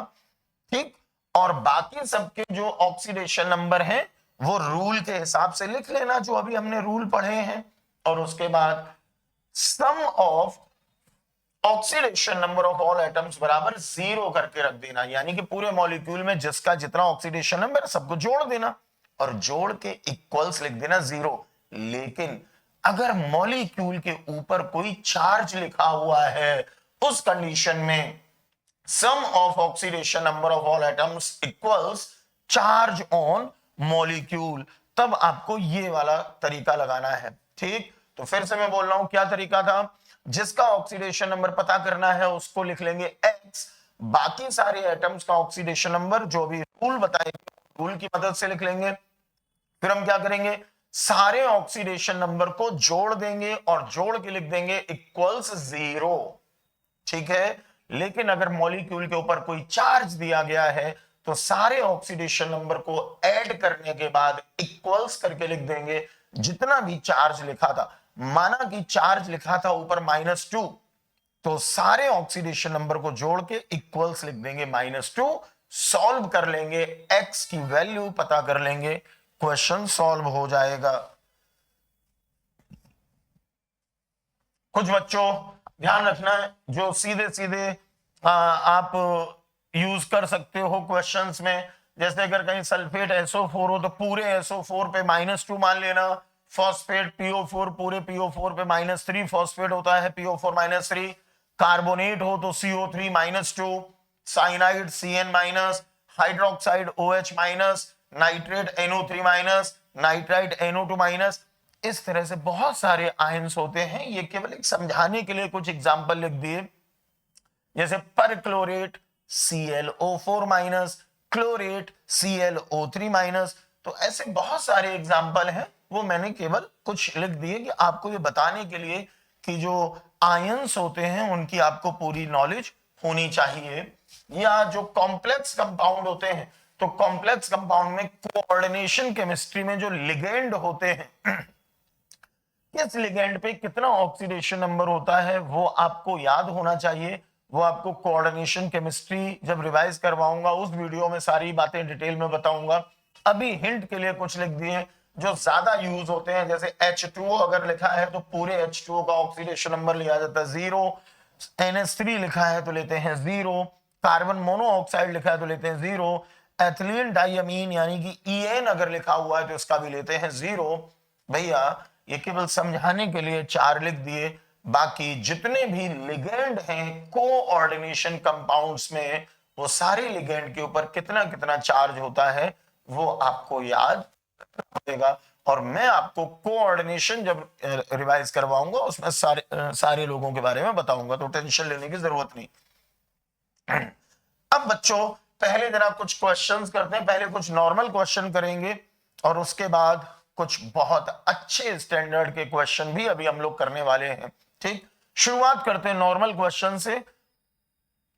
ठीक, और बाकी सबके जो ऑक्सीडेशन नंबर हैं वो रूल के हिसाब से लिख लेना जो अभी हमने रूल पढ़े हैं, और उसके बाद sum of oxidation number of all atoms बराबर 0 करके रख देना, यानी कि पूरे मॉलिक्यूल में जिसका जितना ऑक्सीडेशन नंबर सबको जोड़ देना और जोड़ के इक्वल्स लिख देना 0। लेकिन अगर मॉलिक्यूल के ऊपर कोई चार्ज लिखा हुआ है उस कंडीशन में sum of oxidation number of all atoms equals charge on molecule, तब आपको ये वाला तरीका लगाना है। ठीक, तो फिर से मैं बोल रहा हूं क्या तरीका था, जिसका ऑक्सीडेशन नंबर पता करना है उसको लिख लेंगे x, बाकी सारे एटम्स का ऑक्सीडेशन नंबर जो भी रूल बताएंगे रूल की मदद से लिख लेंगे। फिर हम क्या करेंगे, सारे ऑक्सीडेशन नंबर को जोड़ देंगे और जोड़ के लिख देंगे इक्वल्स 0। ठीक है, लेकिन अगर मॉलिक्यूल के ऊपर कोई चार्ज दिया गया है तो सारे ऑक्सीडेशन नंबर को ऐड करने के बाद इक्वल्स करके लिख देंगे जितना भी चार्ज लिखा था। माना कि चार्ज लिखा था ऊपर -2, तो सारे ऑक्सीडेशन नंबर को जोड़ के इक्वल्स लिख देंगे -2, सॉल्व कर लेंगे, x की वैल्यू पता कर लेंगे, क्वेश्चन सॉल्व हो जाएगा। कुछ बच्चों ध्यान रखना है जो सीधे सीधे आप यूज कर सकते हो क्वेश्चंस में, जैसे अगर कहीं सल्फेट SO4 हो तो पूरे SO4 पे -2 मान लेना, फॉस्फेट PO4 पूरे PO4 पे -3 फॉस्फेट होता है PO4 -3, कार्बोनेट हो तो CO3 -2, cyanide CN-, hydroxide OH-, nitrate NO3-, nitrite NO2-। इस तरह से बहुत सारे आयन्स होते हैं, ये केवल एक समझाने के लिए कुछ एग्जाम्पल लिख दिए, जैसे परक्लोरेट ClO4-, क्लोरेट ClO3-। तो ऐसे बहुत सारे एग्जाम्पल हैं, वो मैंने केवल कुछ लिख दिए कि आपको ये बताने के लिए कि जो आयन्स होते हैं उनकी आपको पूरी नॉलेज होनी चाहिए। या जो कॉम्प्लेक्स कंपाउंड होते हैं, तो कॉम्प्लेक्स कंपाउंड में कोऑर्डिनेशन केमिस्ट्री में जो लिगेंड होते हैं किस लिगेंड पे कितना ऑक्सीडेशन नंबर होता है वो आपको याद होना चाहिए। वो आपको कोऑर्डिनेशन केमिस्ट्री जब रिवाइज करवाऊंगा उस वीडियो में सारी बातें डिटेल में बताऊंगा। अभी हिंट के लिए कुछ लिख दिए जो ज्यादा यूज होते हैं, जैसे H2O अगर लिखा है तो पूरे H2O का ऑक्सीडेशन नंबर लिया जाता है 0, NH3 लिखा है तो लेते हैं 0, कार्बन मोनोऑक्साइड लिखा है तो लेते हैं 0, एथिलीन डाइअमीन यानी कि EN अगर लिखा हुआ है तो इसका भी लेते हैं 0। भैया ये केवल समझाने के लिए 4 लिख दिए, बाकी जितने भी लिगेंड हैं कोऑर्डिनेशन कंपाउंड्स में वो सारे लिगेंड के ऊपर कितना कितना चार्ज होता है वो आपको याद होगा। और मैं आपको कोऑर्डिनेशन जब रिवाइज करवाऊंगा उसमें सारे लोगों के बारे में बताऊंगा, तो टेंशन लेने की जरूरत नहीं। अब बच्चों पहले जरा कुछ क्वेश्चंस करते हैं, पहले कुछ नॉर्मल क्वेश्चन करेंगे और उसके बाद कुछ बहुत अच्छे स्टैंडर्ड के क्वेश्चन भी अभी हम लोग करने वाले हैं। ठीक, शुरुआत करते हैं नॉर्मल क्वेश्चन से।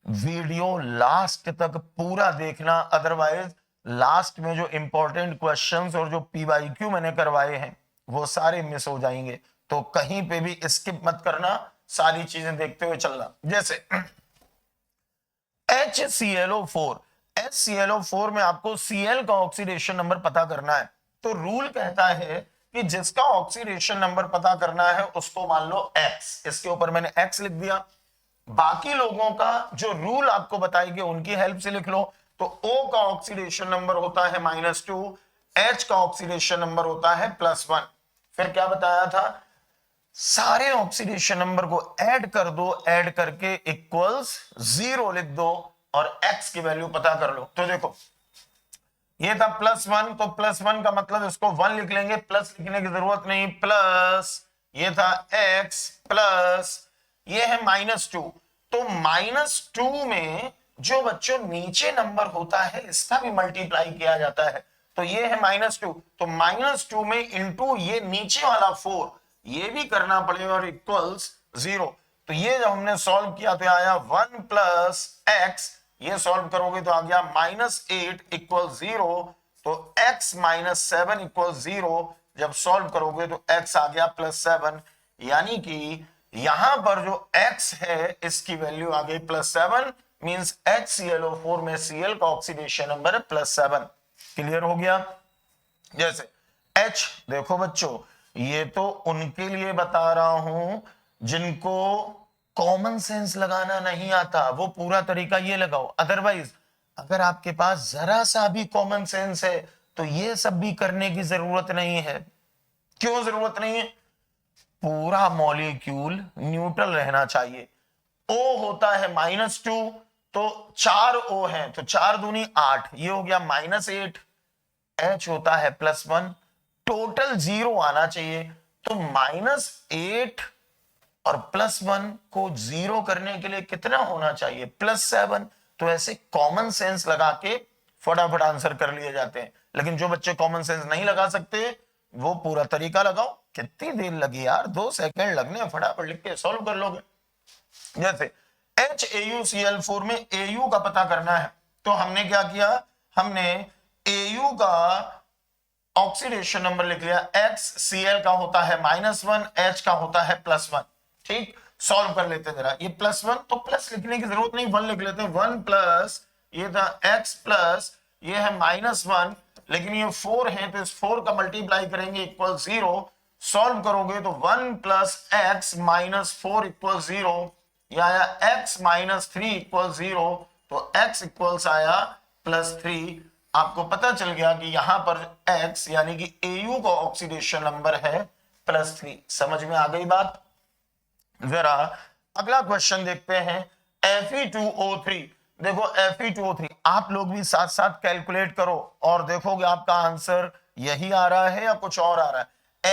वीडियो लास्ट तक पूरा देखना, अदरवाइज लास्ट में जो इंपॉर्टेंट क्वेश्चंस और जो पीवाईक्यू मैंने करवाए हैं वो सारे मिस हो जाएंगे, तो कहीं पे भी स्किप मत करना, सारी चीजें देखते हुए चलना। जैसे HClO4, HClO4 में आपको Cl का ऑक्सीडेशन नंबर पता करना है, तो रूल कहता है कि जिसका ऑक्सीडेशन नंबर पता करना है उसको मान लो X, इसके ऊपर मैंने X लिख दिया। बाकी लोगों का जो रूल आपको बताएंगे उनकी हेल्प से लिख लो। तो O का ऑक्सीडेशन नंबर होता है -2, H का ऑक्सीडेशन नंबर होता है +1। फिर क्या बताया था, सारे ऑक्सीडेशन नंबर को ऐड कर दो, ऐड करके इक्वल्स 0 लिख दो और X की वैल्यू पता कर लो। तो देखो ये था +1, तो +1 का मतलब इसको 1 लिख लेंगे, प्लस लिखने की जरूरत नहीं, प्लस ये था X प्लस ये है -2। तो -2 में जो बच्चों नीचे नंबर होता है इसका भी मल्टीप्लाई किया जाता है, तो ये है -2, तो -2 में इंटू ये नीचे वाला 4 ये भी करना पड़ेगा और इक्वल्स 0। तो ये जब हमने सॉल्व किया तो आया 1 प्लस x, ये सॉल्व करोगे तो आ गया -8 इक्वल 0, तो x -7 इक्वल 0। जब सॉल्व करोगे तो x आ गया +7, यानी कि यहां पर जो x है इसकी वैल्यू आ गई +7, मींस HClO4 में Cl का ऑक्सीडेशन नंबर है +7। क्लियर हो गया। जैसे H, देखो बच्चों ये तो उनके लिए बता रहा हूं जिनको कॉमन सेंस लगाना नहीं आता, वो पूरा तरीका ये लगाओ। अदरवाइज अगर आपके पास जरा सा भी कॉमन सेंस है तो ये सब भी करने की जरूरत नहीं है। क्यों जरूरत नहीं है, पूरा मॉलिक्यूल न्यूट्रल रहना चाहिए। O होता है -2, तो 4 O है तो 4 दूनी 8, ये हो गया -8। H होता है +1, टोटल 0 आना चाहिए, तो -8 और +1 को 0 करने के लिए कितना होना चाहिए, +7। तो ऐसे कॉमन सेंस लगा के फटाफट आंसर कर लिए जाते हैं। लेकिन जो बच्चे कॉमन सेंस नहीं लगा सकते वो पूरा तरीका लगाओ। कितनी देर लगी यार, 2 सेकंड लगने, फटाफट लिख के सॉल्व कर लोगे। जैसे HAuCl4 में Au का पता करना है, तो हमने क्या किया, हमने Au का ऑक्सीडेशन नंबर लिख लिया। X Cl का होता है -1, H का होता है +1। ठीक, सॉल्व कर लेते जरा। ये +1 तो प्लस लिखने की जरूरत नहीं, 1 लिख लेते हैं। 1 प्लस ये था X प्लस ये है -1, लेकिन ये 4 है तो इस 4 का मल्टीप्लाई करेंगे इक्वल 0। सॉल्व करोगे तो 1 प्लस x -4 इक्वल 0, या आया x -3 इक्वल 0, तो x इक्वल्स आया +3। आपको पता चल गया कि यहां पर x यानी कि Au का ऑक्सीडेशन नंबर है +3। समझ में आ गई बात। जरा अगला क्वेश्चन देखते हैं, Fe2O3। देखो Fe2O3 आप लोग भी साथ साथ कैलकुलेट करो और देखोगे आपका आंसर यही आ रहा है या कुछ और आ रहा है।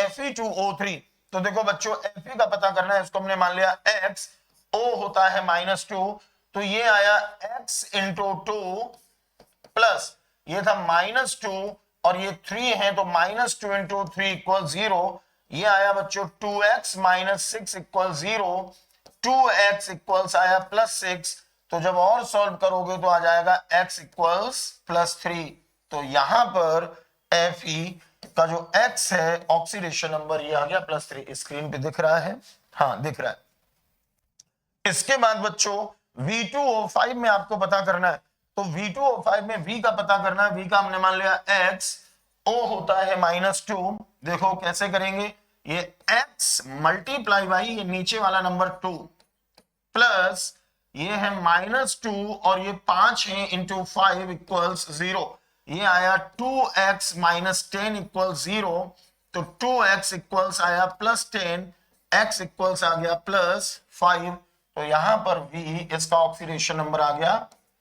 Fe2O3, तो देखो बच्चों Fe का पता करना है, इसको हमने मान लिया x, O होता है -2, तो ये आया x × 2 प्लस ये था -2 और ये 3 है तो -2 × 3 इक्वल 0। ये आया बच्चों 2x - 6 इक्वल 0, 2x इक्वल्स आया +6। तो जब और सॉल्व करोगे तो आ जाएगा x इक्वल्स +3। तो यहां पर Fe का जो x है ऑक्सीडेशन नंबर ये आ गया +3। स्क्रीन पे दिख रहा है, हाँ दिख रहा है। इसके बाद बच्चों V2O5 में आपको पता करना है, तो V2O5 में V का पता करना है। V का हमने मान लिया x, O होता है -2। देखो कैसे करेंगे, ये x मल्टीप्लाई बाई ये नीचे वाला नंबर 2 प्लस ये है -2 और ये 5 है इंटू 5 इक्वल्स 0। ये आया 2x - 10 इक्वल 0, तो 2x इक्वल्स आया +10, x इक्वल्स आ गया +5। तो यहां पर V इसका ऑक्सीडेशन नंबर आ गया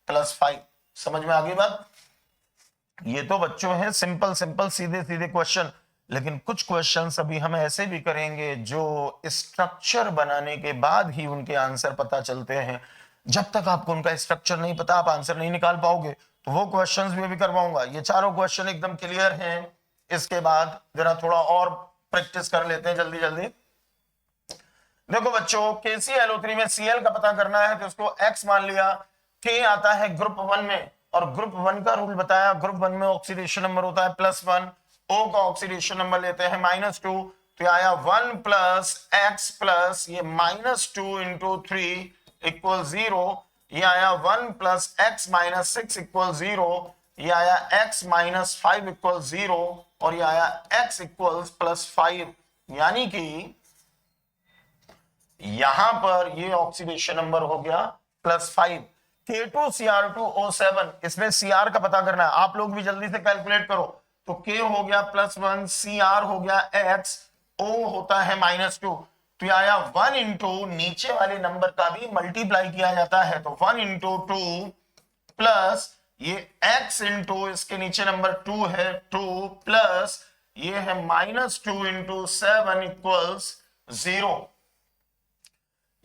+5। समझ में आ गई बात। ये तो बच्चों हैं सिंपल सिंपल सीधे सीधे क्वेश्चन, लेकिन कुछ क्वेश्चंस अभी हम ऐसे भी करेंगे जो स्ट्रक्चर बनाने के बाद ही उनके आंसर पता चलते हैं। जब तक आपको उनका स्ट्रक्चर नहीं पता आप आंसर नहीं निकाल पाओगे। तो वो क्वेश्चंस भी अभी करवाऊंगा। ये चारों क्वेश्चन एकदम क्लियर हैं। इसके बाद जरा थोड़ा और प्रैक्टिस कर लेते हैं जल्दी जल्दी। देखो बच्चों, KClO3 में Cl का पता करना है तो इसको X मान लिया। K आता है ग्रुप 1 में, और ग्रुप 1 का रूल बताया, ग्रुप 1 में ऑक्सीडेशन नंबर होता है +1, O का ऑक्सीडेशन नंबर लेते हैं -2, तो आया 1 + X प्लस ये -2 × 3 = 0, ये आया 1 + X - 6 = 0, ये आया X - 5 = 0, और ये आया X = +5, यानी कि यहां पर ये ऑक्सीडेशन नंबर हो गया +5। K2Cr2O7, इसमें Cr का पता करना है, आप लोग भी जल्दी से कैलकुलेट करो। तो K हो गया +1, Cr हो गया X, O होता है -2, तो आया 1 × नीचे वाले नंबर का भी मल्टीप्लाई किया जाता है, तो 1 × 2 प्लस ये X × इसके नीचे नंबर 2 है 2, प्लस ये है -2 × 7 = 0।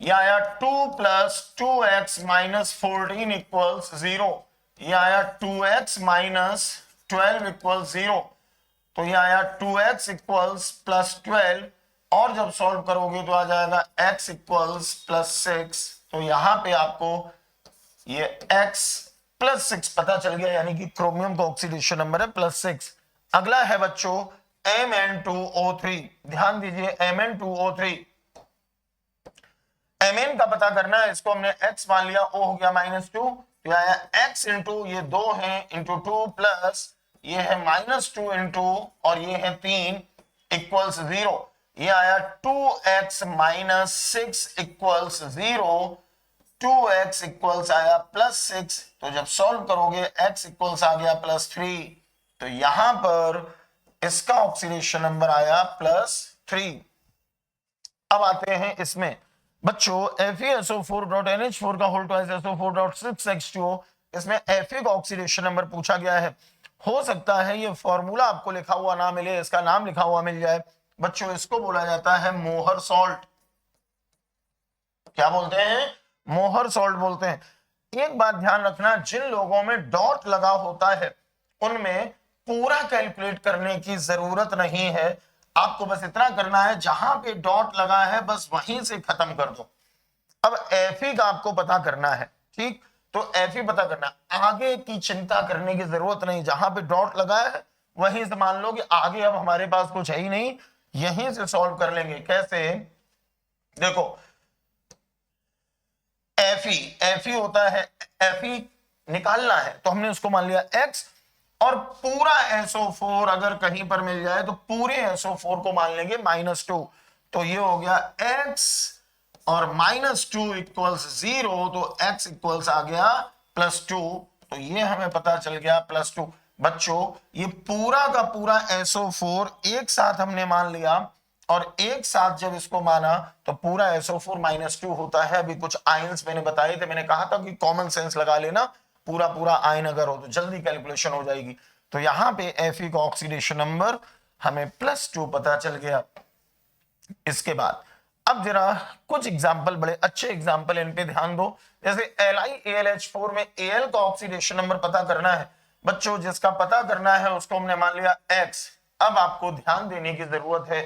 ये आया 2 + 2x - 14 = 0, ये आया 2x - 12 = 0, तो ये आया 2x = +12, और जब सॉल्व करोगे तो आ जाएगा x = +6, तो यहां पे आपको ये x +6 पता चल गया, यानी कि क्रोमियम का ऑक्सीडेशन नंबर है +6। अगला है बच्चों Mn2O3, ध्यान दीजिए Mn2O3, Mn का पता करना है, इसको हमने x मान लिया, O हो गया -2, तो आया x × ये 2 है × 2 प्लस ये है -2 × और ये है 3 = 0, ये आया 2x - 6 = 0, 2x आया +6, तो जब सॉल्व करोगे x आ गया +3, तो यहां पर इसका ऑक्सीडेशन नंबर आया +3। अब आते हैं इसमें बच्चों FeSO4.NH4 का होल ट्वाइस SO4.6H2O, इसमें Fe का ऑक्सीडेशन नंबर पूछा गया है। हो सकता है ये फॉर्मूला आपको लिखा हुआ ना मिले, इसका नाम लिखा हुआ मिल जाए। बच्चों इसको बोला जाता है मोहर सॉल्ट। क्या बोलते हैं? मोहर सॉल्ट बोलते हैं। एक बात ध्यान रखना, जिन लोगों में डॉट लगा होता है उनमें पूरा कैलकुलेट करने की जरूरत नहीं है, आपको बस इतना करना है जहां पे डॉट लगा है बस वहीं से खत्म कर दो। अब Fe का आपको पता करना है, ठीक, तो Fe पता करना, आगे की चिंता करने की जरूरत नहीं, जहां पे डॉट लगा है वहीं से मान लो कि आगे अब हमारे पास कुछ है ही नहीं, यहीं से सॉल्व कर लेंगे। कैसे? देखो Fe होता है, Fe निकालना है तो हमने उसको मान लिया x, और पूरा SO4 अगर कहीं पर मिल जाए तो पूरे SO4 को मान लेंगे -2, तो ये हो गया x और -2 = 0, तो x आ गया +2, तो ये हमें पता चल गया +2। बच्चों ये पूरा का पूरा SO4 एक साथ हमने मान लिया, और एक साथ जब इसको माना तो पूरा SO4 -2 होता है। अभी कुछ आयंस मैंने बताए थे, मैंने कहा था कि कॉमन सेंस लगा लेना, पूरा पूरा आयन अगर हो तो जल्दी कैलकुलेशन हो जाएगी। तो यहां पे Fe का ऑक्सीडेशन नंबर हमें +2 पता चल गया। इसके बाद अब जरा कुछ एग्जांपल, बड़े अच्छे एग्जांपल, इन पे ध्यान दो। जैसे LiAlH4 में Al का ऑक्सीडेशन नंबर पता करना है। बच्चों जिसका पता करना है उसको हमने मान लिया x। अब आपको ध्यान देने की जरूरत है,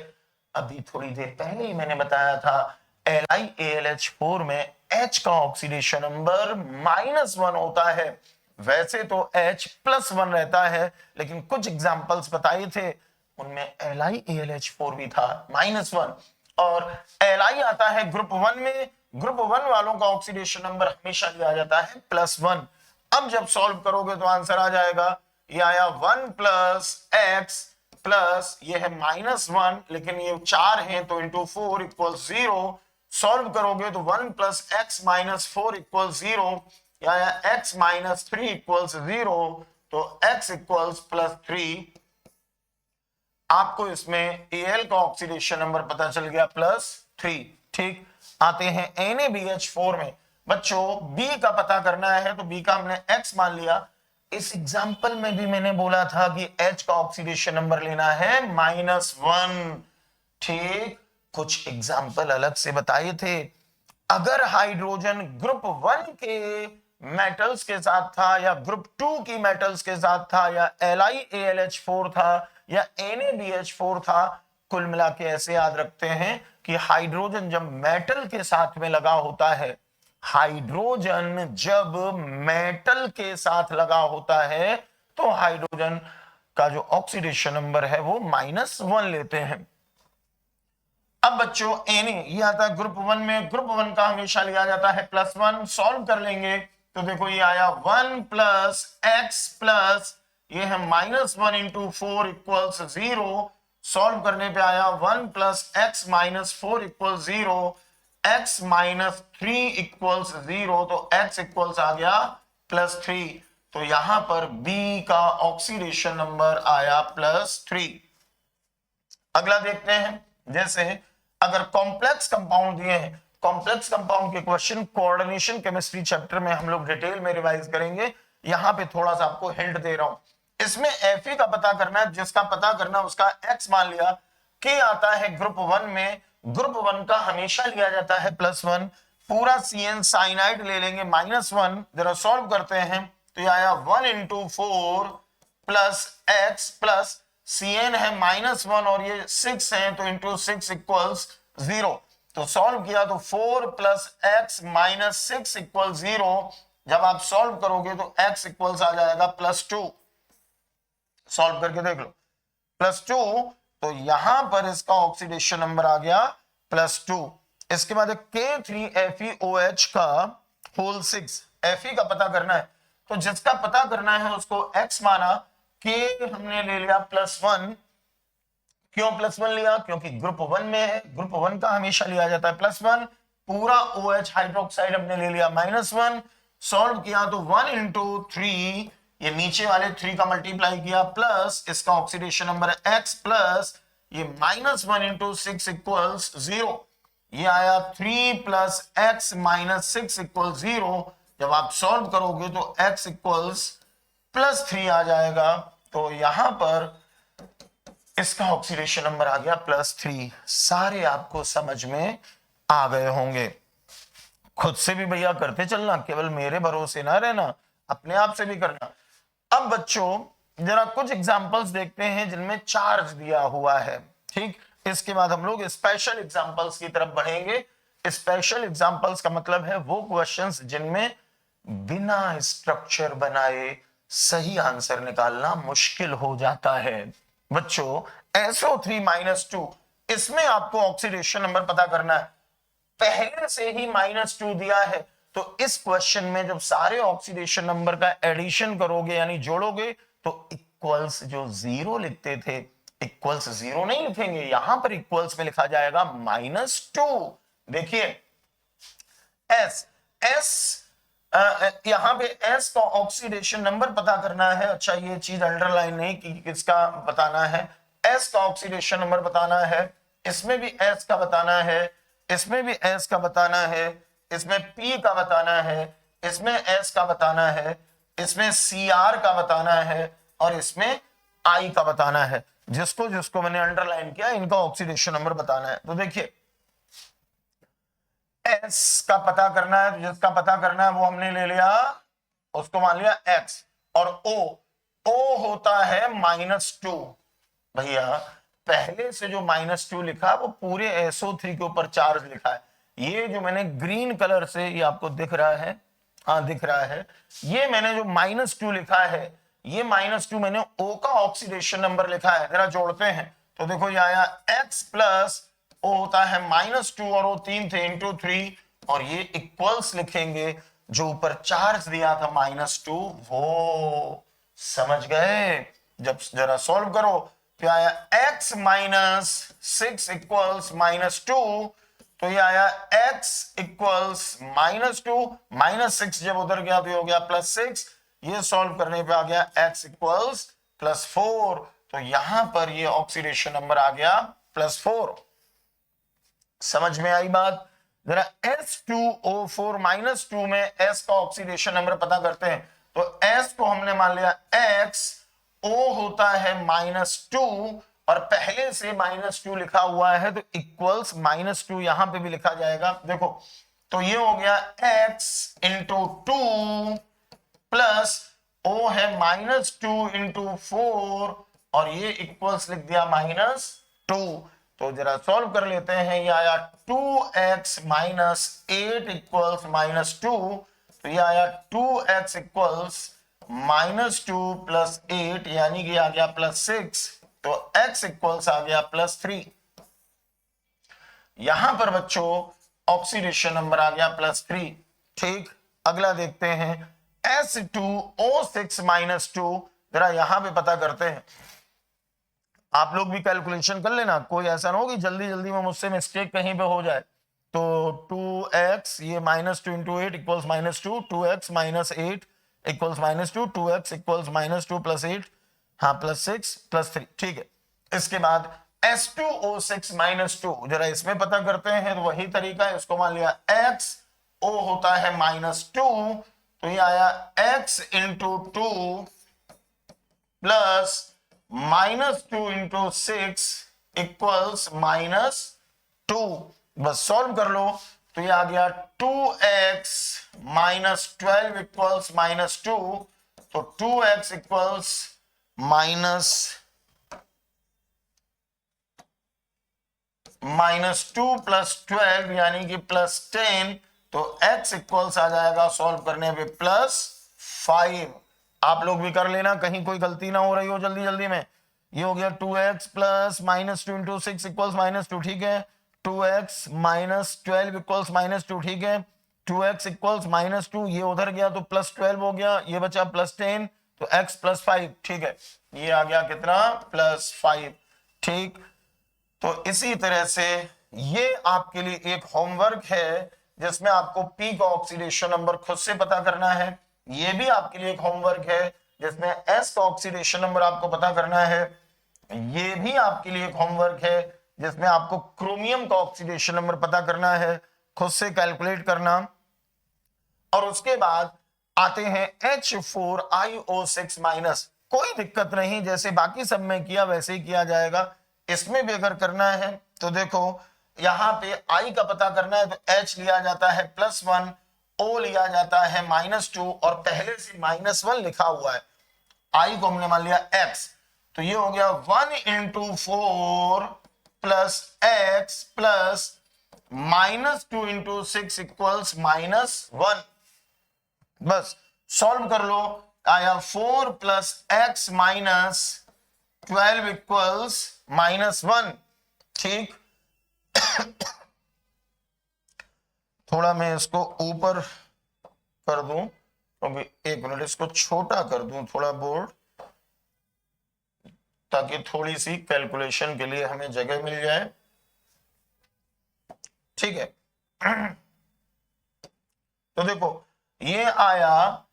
अभी थोड़ी देर पहले ही मैंने बताया था LiAlH4 में H का ऑक्सीडेशन नंबर -1 होता है। वैसे तो H +1 रहता है, लेकिन कुछ एग्जांपल्स बताए थे उनमें LiAlH4 भी था -1, और Li आता है ग्रुप 1 में। ग्रुप 1 वालों का ऑक्सीडेशन नंबर हमेशा लिया जाता है +1। अब जब सॉल्व करोगे तो आंसर आ जाएगा, ये आया 1 + x प्लस ये है -1, लेकिन ये 4 है तो × 4 = 0। सॉल्व करोगे तो 1 + x - 4 = 0, या x - 3 = 0, तो x = +3। आपको इसमें Al का ऑक्सीडेशन नंबर पता चल गया +3। ठीक, आते हैं NaBH4 में। बच्चों B का पता करना है तो B का हमने x मान लिया। इस एग्जाम्पल में भी मैंने बोला था कि H का ऑक्सीडेशन नंबर लेना है -1। ठीक, कुछ एग्जाम्पल अलग से बताए थे। अगर हाइड्रोजन ग्रुप 1 के मेटल्स के साथ था या ग्रुप 2 की मेटल्स के साथ था या LiAlH4 था या NaBH4 था, कुल मिला के ऐसे याद रखते हैं कि हाइड्रोजन जब मेटल के साथ में लगा होता है, हाइड्रोजन जब मेटल के साथ लगा होता है तो हाइड्रोजन का जो ऑक्सीडेशन नंबर है वो -1 लेते हैं। अब बच्चों Na ये आता है ग्रुप 1 में, ग्रुप 1 का हमेशा लिया जाता है +1। सॉल्व कर लेंगे तो देखो ये आया 1 + x प्लस ये है -1 × 4 = 0। सॉल्व करने पे आया 1 + x - 4 = 0, x - 3 = 0, तो x इक्वल्स आ गया +3। तो यहां पर B का ऑक्सीडेशन नंबर आया +3। अगला देखते हैं, जैसे अगर कॉम्प्लेक्स कंपाउंड दिए हैं, कॉम्प्लेक्स कंपाउंड के क्वेश्चन कोऑर्डिनेशन केमिस्ट्री चैप्टर में हम लोग डिटेल में रिवाइज करेंगे। यहां पे थोड़ा सा आपको हिंट दे रहा हूं। इसमें Fe का पता करना है, जिसका पता करना है उसका x मान लिया। K आता है ग्रुप 1 में, ग्रुप 1 का हमेशा लिया जाता है +1। पूरा CN साइनाइड ले लेंगे -1। जरा सॉल्व करते हैं तो ये आया 1 × 4 + x प्लस Cn है -1 और ये 6 है तो इंटू 6 = 0। तो सॉल्व किया तो 4 + x - 6 = 0। जब आप सॉल्व करोगे तो x इक्वल्स आ जाएगा +2। सॉल्व करके देख लो +2, तो यहां पर इसका ऑक्सीडेशन नंबर आ गया +2। इसके बाद K3FeOH का होल 6, Fe का पता करना है तो जिसका पता करना है उसको x माना, K हमने ले लिया +1। क्यों +1 लिया? क्योंकि ग्रुप 1 में है, ग्रुप 1 का हमेशा लिया जाता है +1। पूरा OH हाइड्रोक्साइड हमने ले लिया -1। सॉल्व किया तो 1 × 3, ये नीचे वाले 3 का मल्टीप्लाई किया प्लस इसका ऑक्सीडेशन नंबर है x प्लस ये -1 × 6 = 0। ये आया 3 + x - 6 = 0। जब आप सॉल्व करोगे तो x इक्वल्स +3 आ जाएगा। तो यहां पर इसका ऑक्सीडेशन नंबर आ गया +3। सारे आपको समझ में आ गए होंगे। खुद से भी भैया करते चलना, केवल मेरे भरोसे ना रहना, अपने आप से भी करना। अब बच्चों जरा कुछ एग्जांपल्स देखते हैं जिनमें चार्ज दिया हुआ है। ठीक, इसके बाद हम लोग स्पेशल एग्जांपल्स की तरफ बढ़ेंगे। स्पेशल एग्जांपल्स का मतलब है वो क्वेश्चंस जिनमें बिना स्ट्रक्चर बनाए सही आंसर निकालना मुश्किल हो जाता है। बच्चों SO3 - 2, इसमें आपको ऑक्सीडेशन नंबर पता करना है। पहले से ही -2 दिया है तो इस क्वेश्चन में जब सारे ऑक्सीडेशन नंबर का एडिशन करोगे यानी जोड़ोगे तो इक्वल्स जो 0 लिखते थे, इक्वल्स 0 नहीं लिखेंगे, यहां पर इक्वल्स में लिखा जाएगा -2। देखिए S यहां पे S का ऑक्सीडेशन नंबर पता करना है। अच्छा ये चीज अंडरलाइन नहीं कि किसका बताना है, S का ऑक्सीडेशन नंबर बताना है। इसमें भी S का बताना है, इसमें भी S का बताना है, इसमें P का बताना है, इसमें S का बताना है, इसमें Cr का बताना है और इसमें I का बताना है। जिसको जिसको मैंने अंडरलाइन किया इनका ऑक्सीडेशन नंबर बताना है। तो देखिए S का पता करना है, जिसका पता करना है वो हमने ले लिया, उसको मान लिया X। और O होता है -2। भैया पहले से जो -2 लिखा वो पूरे SO3 के ऊपर चार्ज लिखा है। ये जो मैंने ग्रीन कलर से, ये आपको दिख रहा है, हाँ दिख रहा है, ये मैंने जो -2 लिखा है, ये -2 मैंने O का ऑक्सीडेशन नंबर लिखा है। जरा जोड़ते हैं तो देखो ये आया X प्लस O होता है -2 और वो 3 थे इंटू 3 और ये इक्वल्स लिखेंगे जो ऊपर चार्ज दिया था -2 वो। समझ गए? जब जरा सॉल्व करो तो आया x - 6 इक्वल्स -2, तो ये आया x इक्वल्स -2 -6 जब उधर गया तो ये हो गया +6। ये सॉल्व करने पे आ गया x इक्वल्स +4। तो यहां पर ये ऑक्सीडेशन नंबर आ गया +4। समझ में आई बात? जरा S2O4 -2 में S का ऑक्सीडेशन नंबर पता करते हैं तो S को हमने मान लिया X, O होता है -2 और पहले से -2 लिखा हुआ है तो इक्वल्स -2 यहां पे भी लिखा जाएगा। देखो तो ये हो गया x इंटू 2 प्लस O है -2 इंटू 4 और ये इक्वल्स लिख दिया -2। तो जरा सॉल्व कर लेते हैं। ये आया 2x माइनस 8 इक्वल्स -2। तो ये आया 2x इक्वल्स -2 प्लस 8 यानी कि आ गया +6। तो x इक्वल्स आ गया +3। यहां पर बच्चों ऑक्सीडेशन नंबर आ गया +3। ठीक, अगला देखते हैं S2O6-2। जरा यहां पे पता करते हैं। आप लोग भी कैलकुलेशन कर लेना, कोई ऐसा ना हो कि जल्दी जल्दी में मुझसे मिस्टेक कहीं पे हो जाए। तो 2x ये -2 into 8 equals -2, 2x minus 8 equals -2, 2x equals -2 plus 8, हाँ +6 +3। ठीक है, इसके बाद S2O6-2 जरा इसमें पता करते हैं। तो वही तरीका है, इसको मान लिया x, O होता है -2, तो ये आया x into 2 plus -2 into 6 equals -2। बस सॉल्व कर लो। तो ये आ गया 2x माइनस 12 इक्वल्स -2। तो 2x इक्वल्स -2 प्लस 12 यानी कि +10। तो x इक्वल्स आ जाएगा सॉल्व करने पे +5। आप लोग भी कर लेना, कहीं कोई गलती ना हो रही हो जल्दी जल्दी में। ये हो गया 2x प्लस -2 इंटू 6 इक्वल्स -2। ठीक है, 2x माइनस 12 इक्वल्स -2। ठीक है, 2x इक्वल्स -2, ये उधर गया तो +12 हो गया, ये बचा +10, तो x +5। ठीक है, ये आ गया कितना +5। ठीक, तो इसी तरह से ये आपके लिए एक होमवर्क है जिसमें आपको P का ऑक्सीडेशन नंबर खुद से पता करना है। ये भी आपके लिए एक होमवर्क है जिसमें S का ऑक्सीडेशन नंबर आपको पता करना है। ये भी आपके लिए एक होमवर्क है जिसमें आपको क्रोमियम का ऑक्सीडेशन नंबर पता करना है, खुद से कैलकुलेट करना। और उसके बाद आते हैं H4IO6-। कोई दिक्कत नहीं, जैसे बाकी सब में किया वैसे ही किया जाएगा। इसमें भी अगर करना है तो देखो, यहां पे I का पता करना है तो H लिया जाता है +1, O लिया जाता है -2 और पहले से -1 लिखा हुआ है। I को हमने मान लिया X, तो ये हो गया 1 into 4 plus x plus -2 into 6 equals -1। बस सॉल्व कर लो। आया 4 प्लस एक्स माइनस 12 इक्वल्स -1। ठीक, थोड़ा मैं इसको ऊपर कर दूं, क्योंकि एक मिनट इसको छोटा कर दूं थोड़ा बोर्ड, ताकि थोड़ी सी कैलकुलेशन के लिए हमें जगह मिल जाए। ठीक है, तो देखो ये आया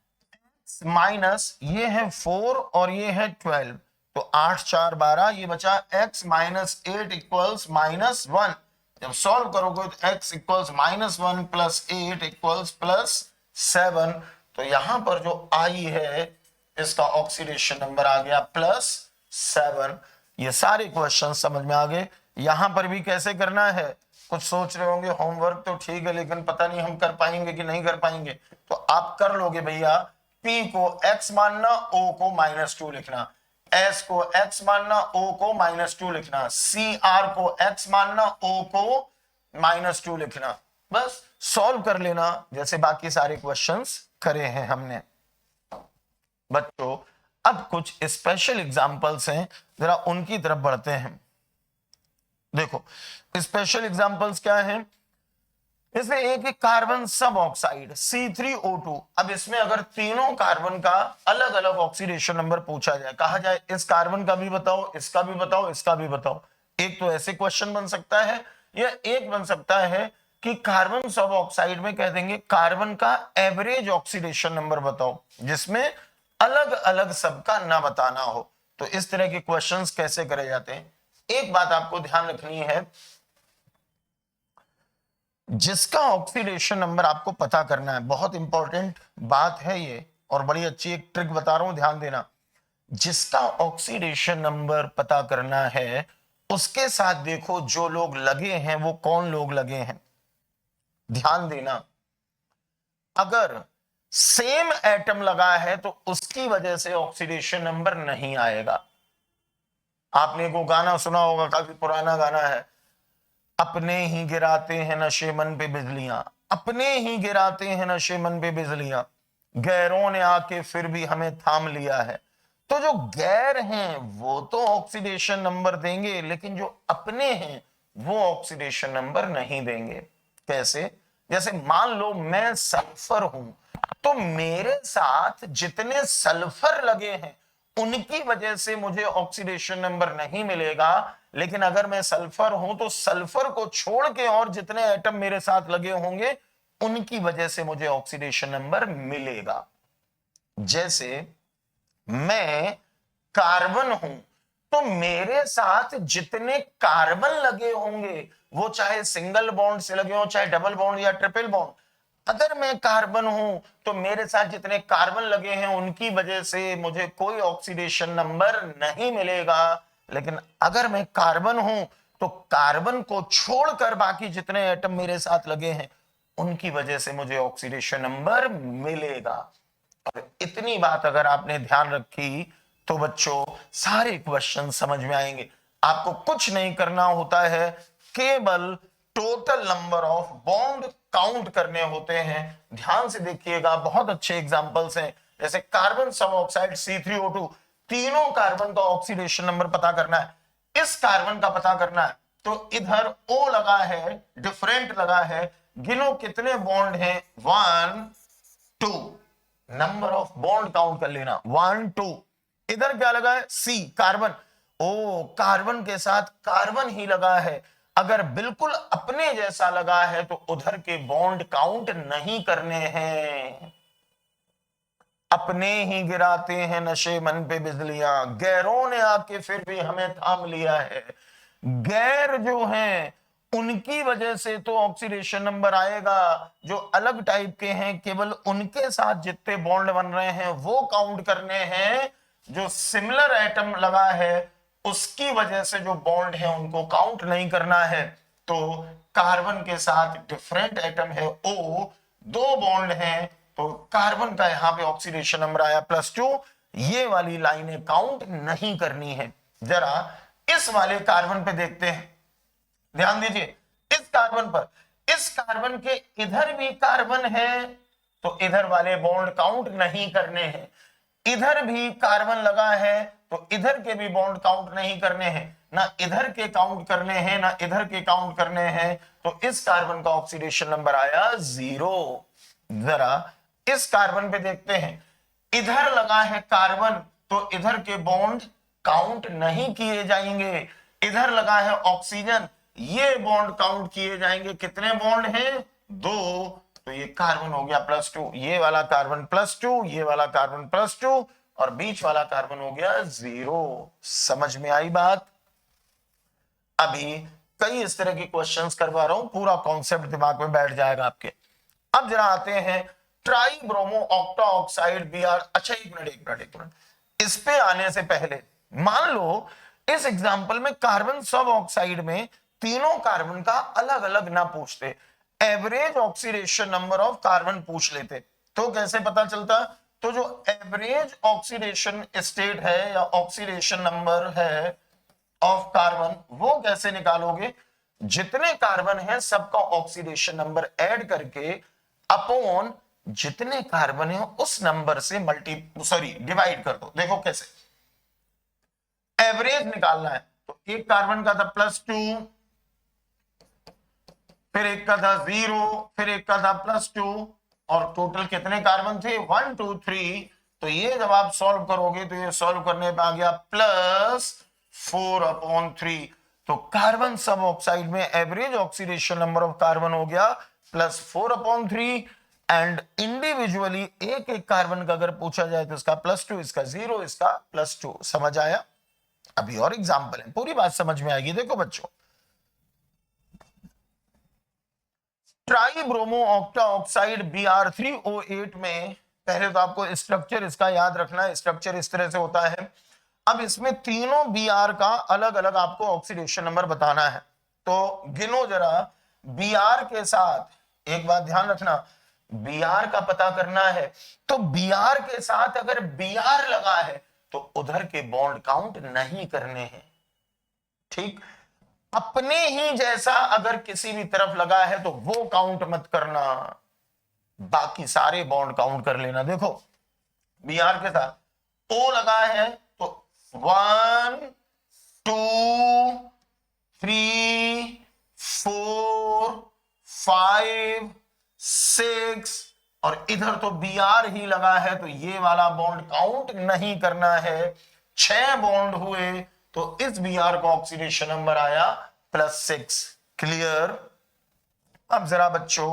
माइनस, ये है 4 और ये है 12, तो 8 4 12, ये बचा x माइनस 8 इक्वल्स -1। जब सॉल्व करोगे तो x इक्वल्स -1 प्लस 8 इक्वल्स +7। तो यहां पर जो I है इसका ऑक्सीडेशन नंबर आ गया +7। ये सारे क्वेश्चन समझ में आ गए। यहां पर भी कैसे करना है, कुछ सोच रहे होंगे होमवर्क तो ठीक है लेकिन पता नहीं हम कर पाएंगे कि नहीं कर पाएंगे। तो आप कर लोगे भैया। P को x मानना, O को -2 लिखना, S को x मानना, O को -2 लिखना, CR को x मानना, O को -2 लिखना। बस सॉल्व कर लेना जैसे बाकी सारे क्वेश्चंस करे हैं हमने। बच्चों अब कुछ स्पेशल एग्जांपल्स हैं, जरा उनकी तरफ बढ़ते हैं। देखो स्पेशल एग्जांपल्स क्या हैं, इसमें एक कार्बन सब ऑक्साइड C3O2। अब इसमें अगर तीनों कार्बन का अलग अलग ऑक्सीडेशन नंबर पूछा जाए, कहा जाए इस कार्बन का भी बताओ, इसका भी बताओ, इसका भी बताओ, एक तो ऐसे क्वेश्चन बन सकता है, या एक बन सकता है कि कार्बन सब ऑक्साइड में कह देंगे कार्बन का एवरेज ऑक्सीडेशन नंबर बताओ, जिसमें अलग अलग सबका ना बताना हो। तो इस तरह के क्वेश्चंस कैसे करे जाते हैं। एक बात आपको ध्यान रखनी है, जिसका ऑक्सीडेशन नंबर आपको पता करना है, बहुत इंपॉर्टेंट बात है ये, और बड़ी अच्छी एक ट्रिक बता रहा हूं, ध्यान देना। जिसका ऑक्सीडेशन नंबर पता करना है उसके साथ देखो जो लोग लगे हैं वो कौन लोग लगे हैं। ध्यान देना, अगर सेम एटम लगा है तो उसकी वजह से ऑक्सीडेशन नंबर नहीं आएगा। आपने को गाना सुना होगा, काफी पुराना गाना है, अपने ही गिराते हैं नशे मन पे बिजलियां, अपने ही गिराते हैं नशे मन पे बिजलियां, गैरों ने आके फिर भी हमें थाम लिया है। तो जो गैर हैं वो तो ऑक्सीडेशन नंबर देंगे, लेकिन जो अपने हैं वो ऑक्सीडेशन नंबर नहीं देंगे। कैसे? जैसे मान लो मैं सल्फर हूं, तो मेरे साथ जितने सल्फर लगे हैं उनकी वजह से मुझे ऑक्सीडेशन नंबर नहीं मिलेगा, लेकिन अगर मैं सल्फर हूं तो सल्फर को छोड़ के और जितने एटम मेरे साथ लगे होंगे उनकी वजह से मुझे ऑक्सीडेशन नंबर मिलेगा। जैसे मैं कार्बन हूं, तो मेरे साथ जितने कार्बन लगे होंगे वो चाहे सिंगल बॉन्ड से लगे हो, चाहे डबल बॉन्ड या ट्रिपल बॉन्ड, अगर मैं कार्बन हूं तो मेरे साथ जितने कार्बन लगे हैं उनकी वजह से मुझे कोई ऑक्सीडेशन नंबर नहीं मिलेगा। लेकिन अगर मैं कार्बन हूं तो कार्बन को छोड़कर बाकी जितने एटम मेरे साथ लगे हैं उनकी वजह से मुझे ऑक्सीडेशन नंबर मिलेगा। और इतनी बात अगर आपने ध्यान रखी तो बच्चों सारे क्वेश्चन समझ में आएंगे। आपको कुछ नहीं करना होता है, केवल total number of bond count करने होते हैं। ध्यान से देखिएगा, बहुत अच्छे एग्जांपल्स हैं, जैसे कार्बन सब ऑक्साइड C3O2, तीनों कार्बन का ऑक्सीडेशन नंबर पता करना है, इस कार्बन का पता करना है, तो इधर O लगा है, डिफरेंट लगा है, गिनो कितने बॉन्ड हैं, 1 2, नंबर ऑफ बॉन्ड काउंट कर लेना, 1 2। इधर क्या लगा है, C कार्बन, ओ कार्बन के साथ कार्बन ही लगा है, अगर बिल्कुल अपने जैसा लगा है तो उधर के बॉन्ड काउंट नहीं करने हैं। अपने ही गिराते हैं नशे मन पे बिजलियां, गैरों ने आके फिर भी हमें थाम लिया है। गैर जो हैं उनकी वजह से तो ऑक्सीडेशन नंबर आएगा, जो अलग टाइप के हैं केवल उनके साथ जितने बॉन्ड बन रहे हैं वो काउंट करने हैं, जो सिमिलर एटम लगा है उसकी वजह से जो बॉन्ड है उनको काउंट नहीं करना है। तो कार्बन के साथ डिफरेंट एटम है O, 2 बॉन्ड हैं, तो कार्बन का यहां पे ऑक्सीडेशन नंबर आया +2, ये वाली लाइनें काउंट नहीं करनी है। जरा इस वाले कार्बन पे देखते हैं, ध्यान दीजिए, इस कार्बन पर, इस कार्बन के इधर भी कार्बन है तो इधर वाले बॉन्ड काउंट नहीं करने हैं, इधर भी कार्बन लगा है तो इधर के भी बॉन्ड काउंट नहीं करने हैं, ना इधर के काउंट करने हैं ना इधर के काउंट करने हैं, तो इस कार्बन का ऑक्सीडेशन नंबर आया 0। जरा इस कार्बन पे देखते हैं, इधर लगा है कार्बन तो इधर के बॉन्ड काउंट नहीं किए जाएंगे, इधर लगा है ऑक्सीजन, ये बॉन्ड काउंट किए जाएंगे। कितने बॉन्ड हैं, 2, तो ये कार्बन हो गया +2, ये वाला कार्बन +2, ये वाला कार्बन +2 और बीच वाला कार्बन हो गया 0। समझ में आई बात? अभी कई इस तरह के क्वेश्चंस करवा रहा हूं, पूरा कॉन्सेप्ट दिमाग में बैठ जाएगा आपके। अब जरा आते हैं try bromo octa oxide Br। अच्छा एक मिनट, इस पे आने से पहले मान लो इस एग्जांपल में कार्बन सब ऑक्साइड में तीनों कार्बन का अलग अलग ना पूछते, average oxidation number of carbon पूछ लेते, तो कैसे पता चलता? तो जो एवरेज ऑक्सीडेशन स्टेट है या ऑक्सीडेशन नंबर है ऑफ कार्बन वो कैसे निकालोगे? जितने कार्बन है सबका ऑक्सीडेशन नंबर ऐड करके अपॉन जितने कार्बन है उस नंबर से डिवाइड कर दो। देखो कैसे एवरेज निकालना है, तो एक कार्बन का था +2, फिर एक का था 0, फिर एक का था +2 और टोटल कितने कार्बन थे 1 2 3। तो ये जब आप सॉल्व करोगे तो ये सॉल्व करने पे आ गया +4/3। तो कार्बन सब ऑक्साइड में average oxidation number of carbon हो गया +4/3 एंड इंडिविजुअली एक एक कार्बन का अगर पूछा जाए तो इसका +2, इसका 0, इसका +2। समझ आया? अभी और एग्जांपल है, पूरी बात समझ में आएगी। देखो बच्चों, try bromo octa oxide Br3O8 में पहले तो आपको स्ट्रक्चर इसका याद रखना है, स्ट्रक्चर इस तरह से होता है। अब इसमें तीनों Br का अलग अलग आपको ऑक्सीडेशन नंबर बताना है, तो गिनो जरा Br के साथ एक बात ध्यान रखना, Br का पता करना है तो Br के साथ अगर Br लगा है तो उधर के बॉन्ड काउंट नहीं करने हैं, ठीक। अपने ही जैसा अगर किसी भी तरफ लगा है तो वो काउंट मत करना, बाकी सारे बॉन्ड काउंट कर लेना। देखो Br के साथ O लगा है तो 1 2 3 4 5 6 और इधर तो Br ही लगा है तो ये वाला बॉन्ड काउंट नहीं करना है। 6 बॉन्ड हुए तो इस Br का ऑक्सीडेशन नंबर आया +6। क्लियर। अब जरा बच्चों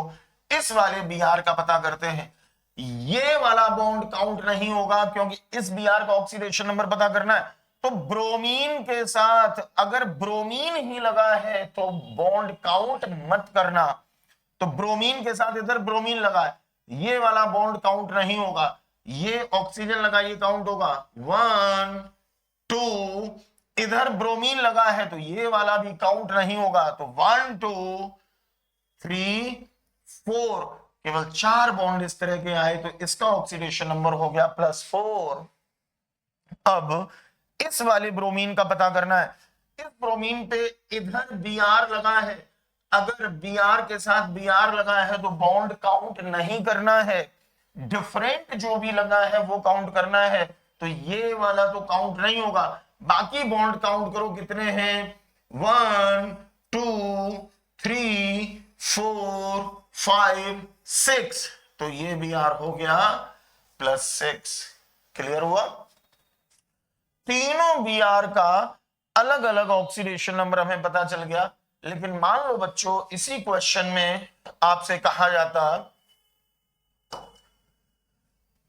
इस वाले Br का पता करते हैं। ये वाला बॉन्ड काउंट नहीं होगा क्योंकि इस Br का ऑक्सीडेशन नंबर पता करना है तो ब्रोमीन के साथ अगर ब्रोमीन ही लगा है तो बॉन्ड काउंट मत करना। तो ब्रोमीन के साथ इधर ब्रोमीन लगा है, ये वाला बॉन्ड काउंट नहीं होगा। ये ऑक्सीजन लगा, ये काउंट होगा 1 2, इधर ब्रोमीन लगा है तो ये वाला भी काउंट नहीं होगा। तो 1 2 3 4, केवल 4 बॉन्ड इस तरह के आए तो इसका ऑक्सीडेशन नंबर हो गया +4। अब इस वाले ब्रोमीन का पता करना है। इस ब्रोमीन पे इधर Br लगा है, अगर Br के साथ Br लगा है तो बॉन्ड काउंट नहीं करना है, डिफरेंट जो भी लगा है वो काउंट करना है। तो ये वाला तो काउंट नहीं होगा, बाकी बॉन्ड काउंट करो कितने हैं 1 2 3 4 5 6, तो ये Br हो गया +6। क्लियर हुआ। तीनों Br का अलग अलग ऑक्सीडेशन नंबर हमें पता चल गया, लेकिन मान लो बच्चों इसी क्वेश्चन में आपसे कहा जाता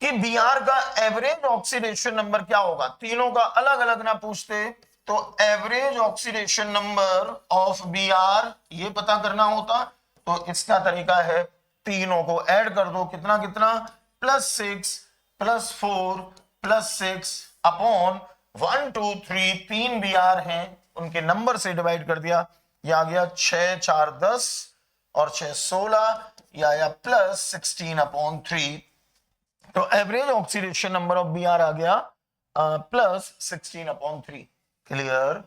कि Br का एवरेज ऑक्सीडेशन नंबर क्या होगा, तीनों का अलग अलग ना पूछते तो average oxidation number of Br ये पता करना होता। तो इसका तरीका है तीनों को ऐड कर दो, कितना कितना +6 +4 +6 अपॉन 1 2 3, 3 Br हैं उनके नंबर से डिवाइड कर दिया, यह आ गया 6 4 10 और 6 16, यह आया +16/3। तो average oxidation number of Br आ गया +16/3। क्लियर।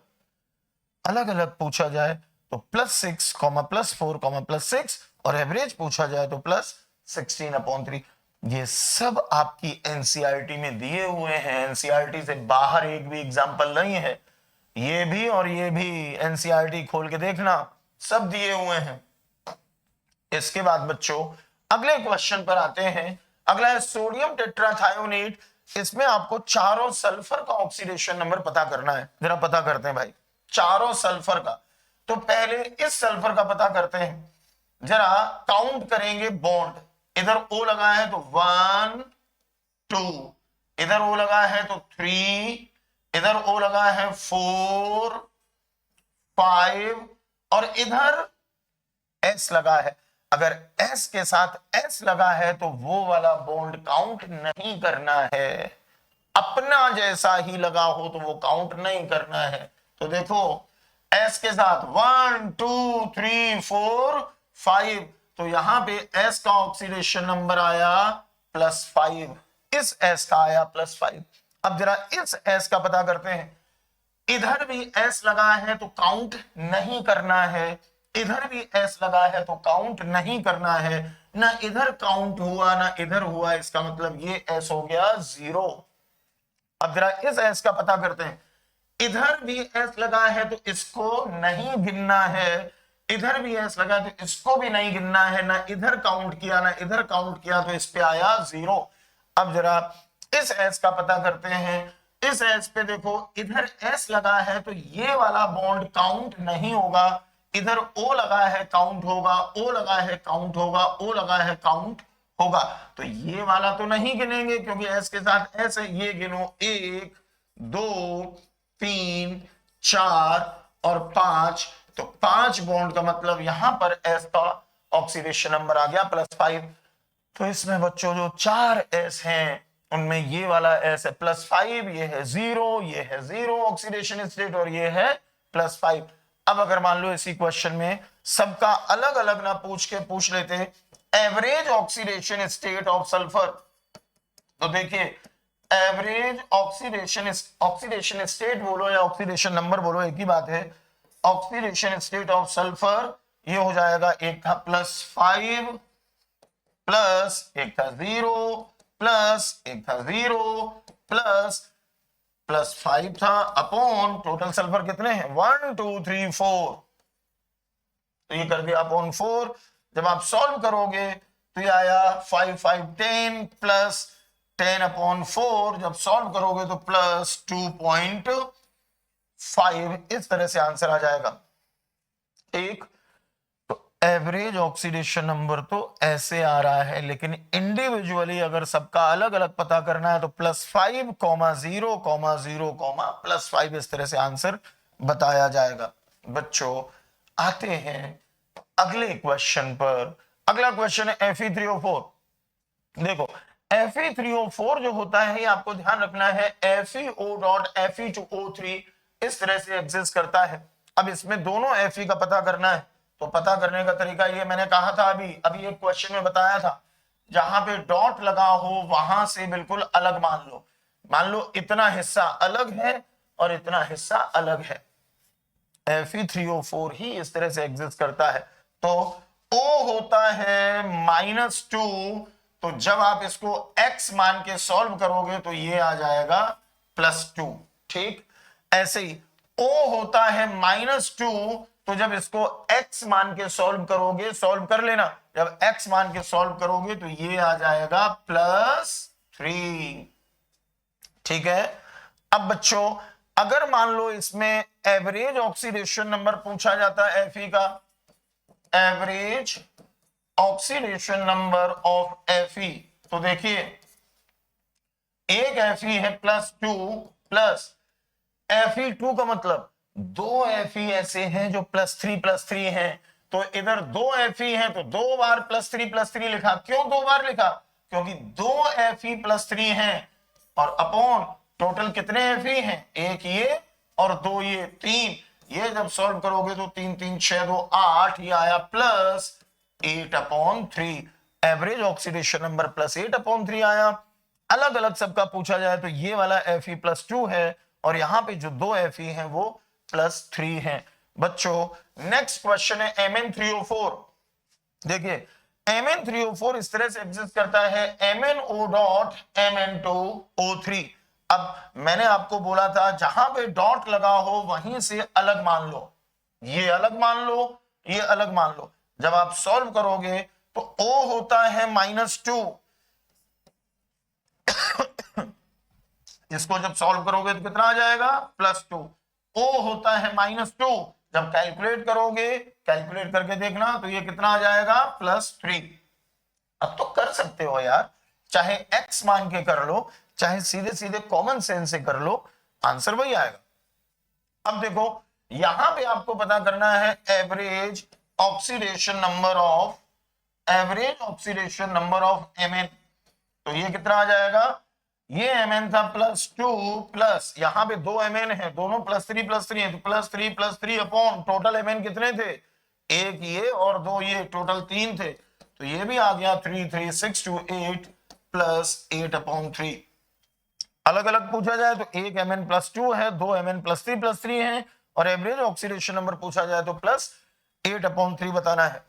अलग अलग पूछा जाए तो +6, +4, +6 और एवरेज पूछा जाए तो +16/3। ये सब आपकी एनसीईआरटी में दिए हुए हैं, एनसीईआरटी से बाहर एक भी एग्जाम्पल नहीं है। ये भी और ये भी एनसीईआरटी खोल के देखना, सब दिए हुए हैं। इसके बाद बच्चों अगले क्वेश्चन पर आते हैं। अगला है सोडियम टेट्राथायोनेट। इसमें आपको चारों सल्फर का ऑक्सीडेशन नंबर पता करना है। जरा पता करते हैं भाई चारों सल्फर का। तो पहले इस सल्फर का पता करते हैं, जरा काउंट करेंगे बॉन्ड। इधर O लगा है तो 1 2, इधर O लगा है तो 3, इधर O लगा है 4 5 और इधर S लगा है। अगर S के साथ S लगा है तो वो वाला बॉन्ड काउंट नहीं करना है, अपना जैसा ही लगा हो तो वो काउंट नहीं करना है। तो देखो S के साथ 1 2 3 4 5, तो यहां पे S का ऑक्सीडेशन नंबर आया +5, इस S का आया +5। अब जरा इस S का पता करते हैं। इधर भी S लगा है तो काउंट नहीं करना है, इधर भी S लगा है तो काउंट नहीं करना है, ना इधर काउंट हुआ ना इधर हुआ, इसका मतलब ये S हो गया 0। अब जरा इस S का पता करते हैं। इधर भी S लगा है तो इसको नहीं गिनना है, इधर भी S लगा है तो इसको भी नहीं गिनना है, ना इधर काउंट किया ना इधर काउंट किया, तो इस पे आया 0। अब जरा इस S का पता करते हैं। इस S पे देखो इधर S लगा है तो ये वाला बॉन्ड काउंट नहीं होगा, इधर O लगा है काउंट होगा, O लगा है काउंट होगा, O लगा है काउंट होगा। तो ये वाला तो नहीं गिनेंगे क्योंकि S के साथ S है, ये गिनो 1 2 3 4 और 5, तो 5 बॉन्ड का मतलब यहां पर S का ऑक्सीडेशन नंबर आ गया +5। तो इसमें बच्चों जो 4 S हैं उनमें ये वाला S है +5, ये है 0, ये है 0 ऑक्सीडेशन स्टेट और ये है +5। अब अगर मान लो इसी क्वेश्चन में सबका अलग अलग ना पूछ लेते average oxidation state of sulphur, तो देखिए एवरेज ऑक्सीडेशन स्टेट बोलो या ऑक्सीडेशन नंबर बोलो एक ही बात है। ऑक्सीडेशन स्टेट ऑफ सल्फर ये हो जाएगा, एक था +5 प्लस एक था 0 प्लस एक था 0 प्लस 5 था अपॉन टोटल सल्फर कितने हैं 1 2 3 4, तो ये कर दिया अपॉन 4। जब आप सॉल्व करोगे तो ये आया 5 5 10 प्लस 10 अपॉन 4, जब सॉल्व करोगे तो +2.5, इस तरह से आंसर आ जाएगा। ठीक, तो एवरेज ऑक्सीडेशन नंबर तो ऐसे आ रहा है, लेकिन इंडिविजुअली अगर सबका अलग अलग पता करना है तो +5, 0, 0, +5, इस तरह से आंसर बताया जाएगा। बच्चों आते हैं अगले क्वेश्चन पर। अगला क्वेश्चन है Fe3O4। देखो Fe3O4 जो होता है ये आपको ध्यान रखना है FeO.Fe2O3 इस तरह से एग्जिस्ट करता है। अब इसमें दोनों Fe का पता करना है, तो पता करने का तरीका ये मैंने कहा था अभी एक क्वेश्चन में बताया था, जहां पे डॉट लगा हो वहां से बिल्कुल अलग मान लो इतना हिस्सा अलग है और इतना हिस्सा अलग है। Fe3O4 ही इस तरह से एग्जिस्ट करता है। तो O होता है -2, तो जब आप इसको x मान के सॉल्व करोगे तो ये आ जाएगा +2। ठीक, ऐसे ही O होता है -2, तो जब इसको x मान के सॉल्व करोगे, सॉल्व कर लेना, जब x मान के सॉल्व करोगे तो ये आ जाएगा +3। ठीक है, अब बच्चों अगर मान लो इसमें एवरेज ऑक्सीडेशन नंबर पूछा जाता है Fe का, average oxidation number of Fe, तो देखिए एक Fe है +2 प्लस Fe2 का मतलब 2 Fe ऐसे हैं जो +3 हैं, तो इधर 2 Fe हैं तो 2 बार +3 लिखा। क्यों 2 बार लिखा? क्योंकि 2 Fe +3 हैं और अपॉन टोटल कितने Fe हैं, एक ये और 2 ये, 3। ये जब सॉल्व करोगे तो 3 3 6 2 8, ये आया +8/3। एवरेज ऑक्सीडेशन नंबर +8/3 आया। अलग अलग सबका पूछा जाए तो ये वाला Fe +2 है और यहां पे जो 2 Fe हैं वो +3 हैं। बच्चों नेक्स्ट क्वेश्चन है Mn3O4। देखिए Mn3O4 इस तरह से एग्जिस्ट करता है MnO.Mn2O3। अब मैंने आपको बोला था जहां पे डॉट लगा हो वहीं से अलग मान लो, ये अलग मान लो, ये अलग मान लो। जब आप सॉल्व करोगे तो O होता है -2, इसको जब सॉल्व करोगे तो कितना आ जाएगा +2। O होता है -2, जब कैलकुलेट करोगे, कैलकुलेट करके देखना तो ये कितना आ जाएगा +3। अब तो कर सकते हो यार, चाहे x मान के कर लो, चाहे सीधे सीधे कॉमन सेंस से कर लो, आंसर वही आएगा। अब देखो यहां पे आपको पता करना है average oxidation number of Mn, तो ये कितना आ जाएगा, ये Mn था +2 प्लस यहां पे 2 Mn है, दोनों +3 है, तो +3 अपॉन टोटल Mn कितने थे, एक ये और 2 ये, टोटल 3 थे, तो ये भी आ गया 3 3 6 2 8 +8/3। अलग अलग पूछा जाए तो एक Mn +2 है, 2 Mn +3 है और एवरेज ऑक्सीडेशन नंबर पूछा जाए तो +8/3 बताना है।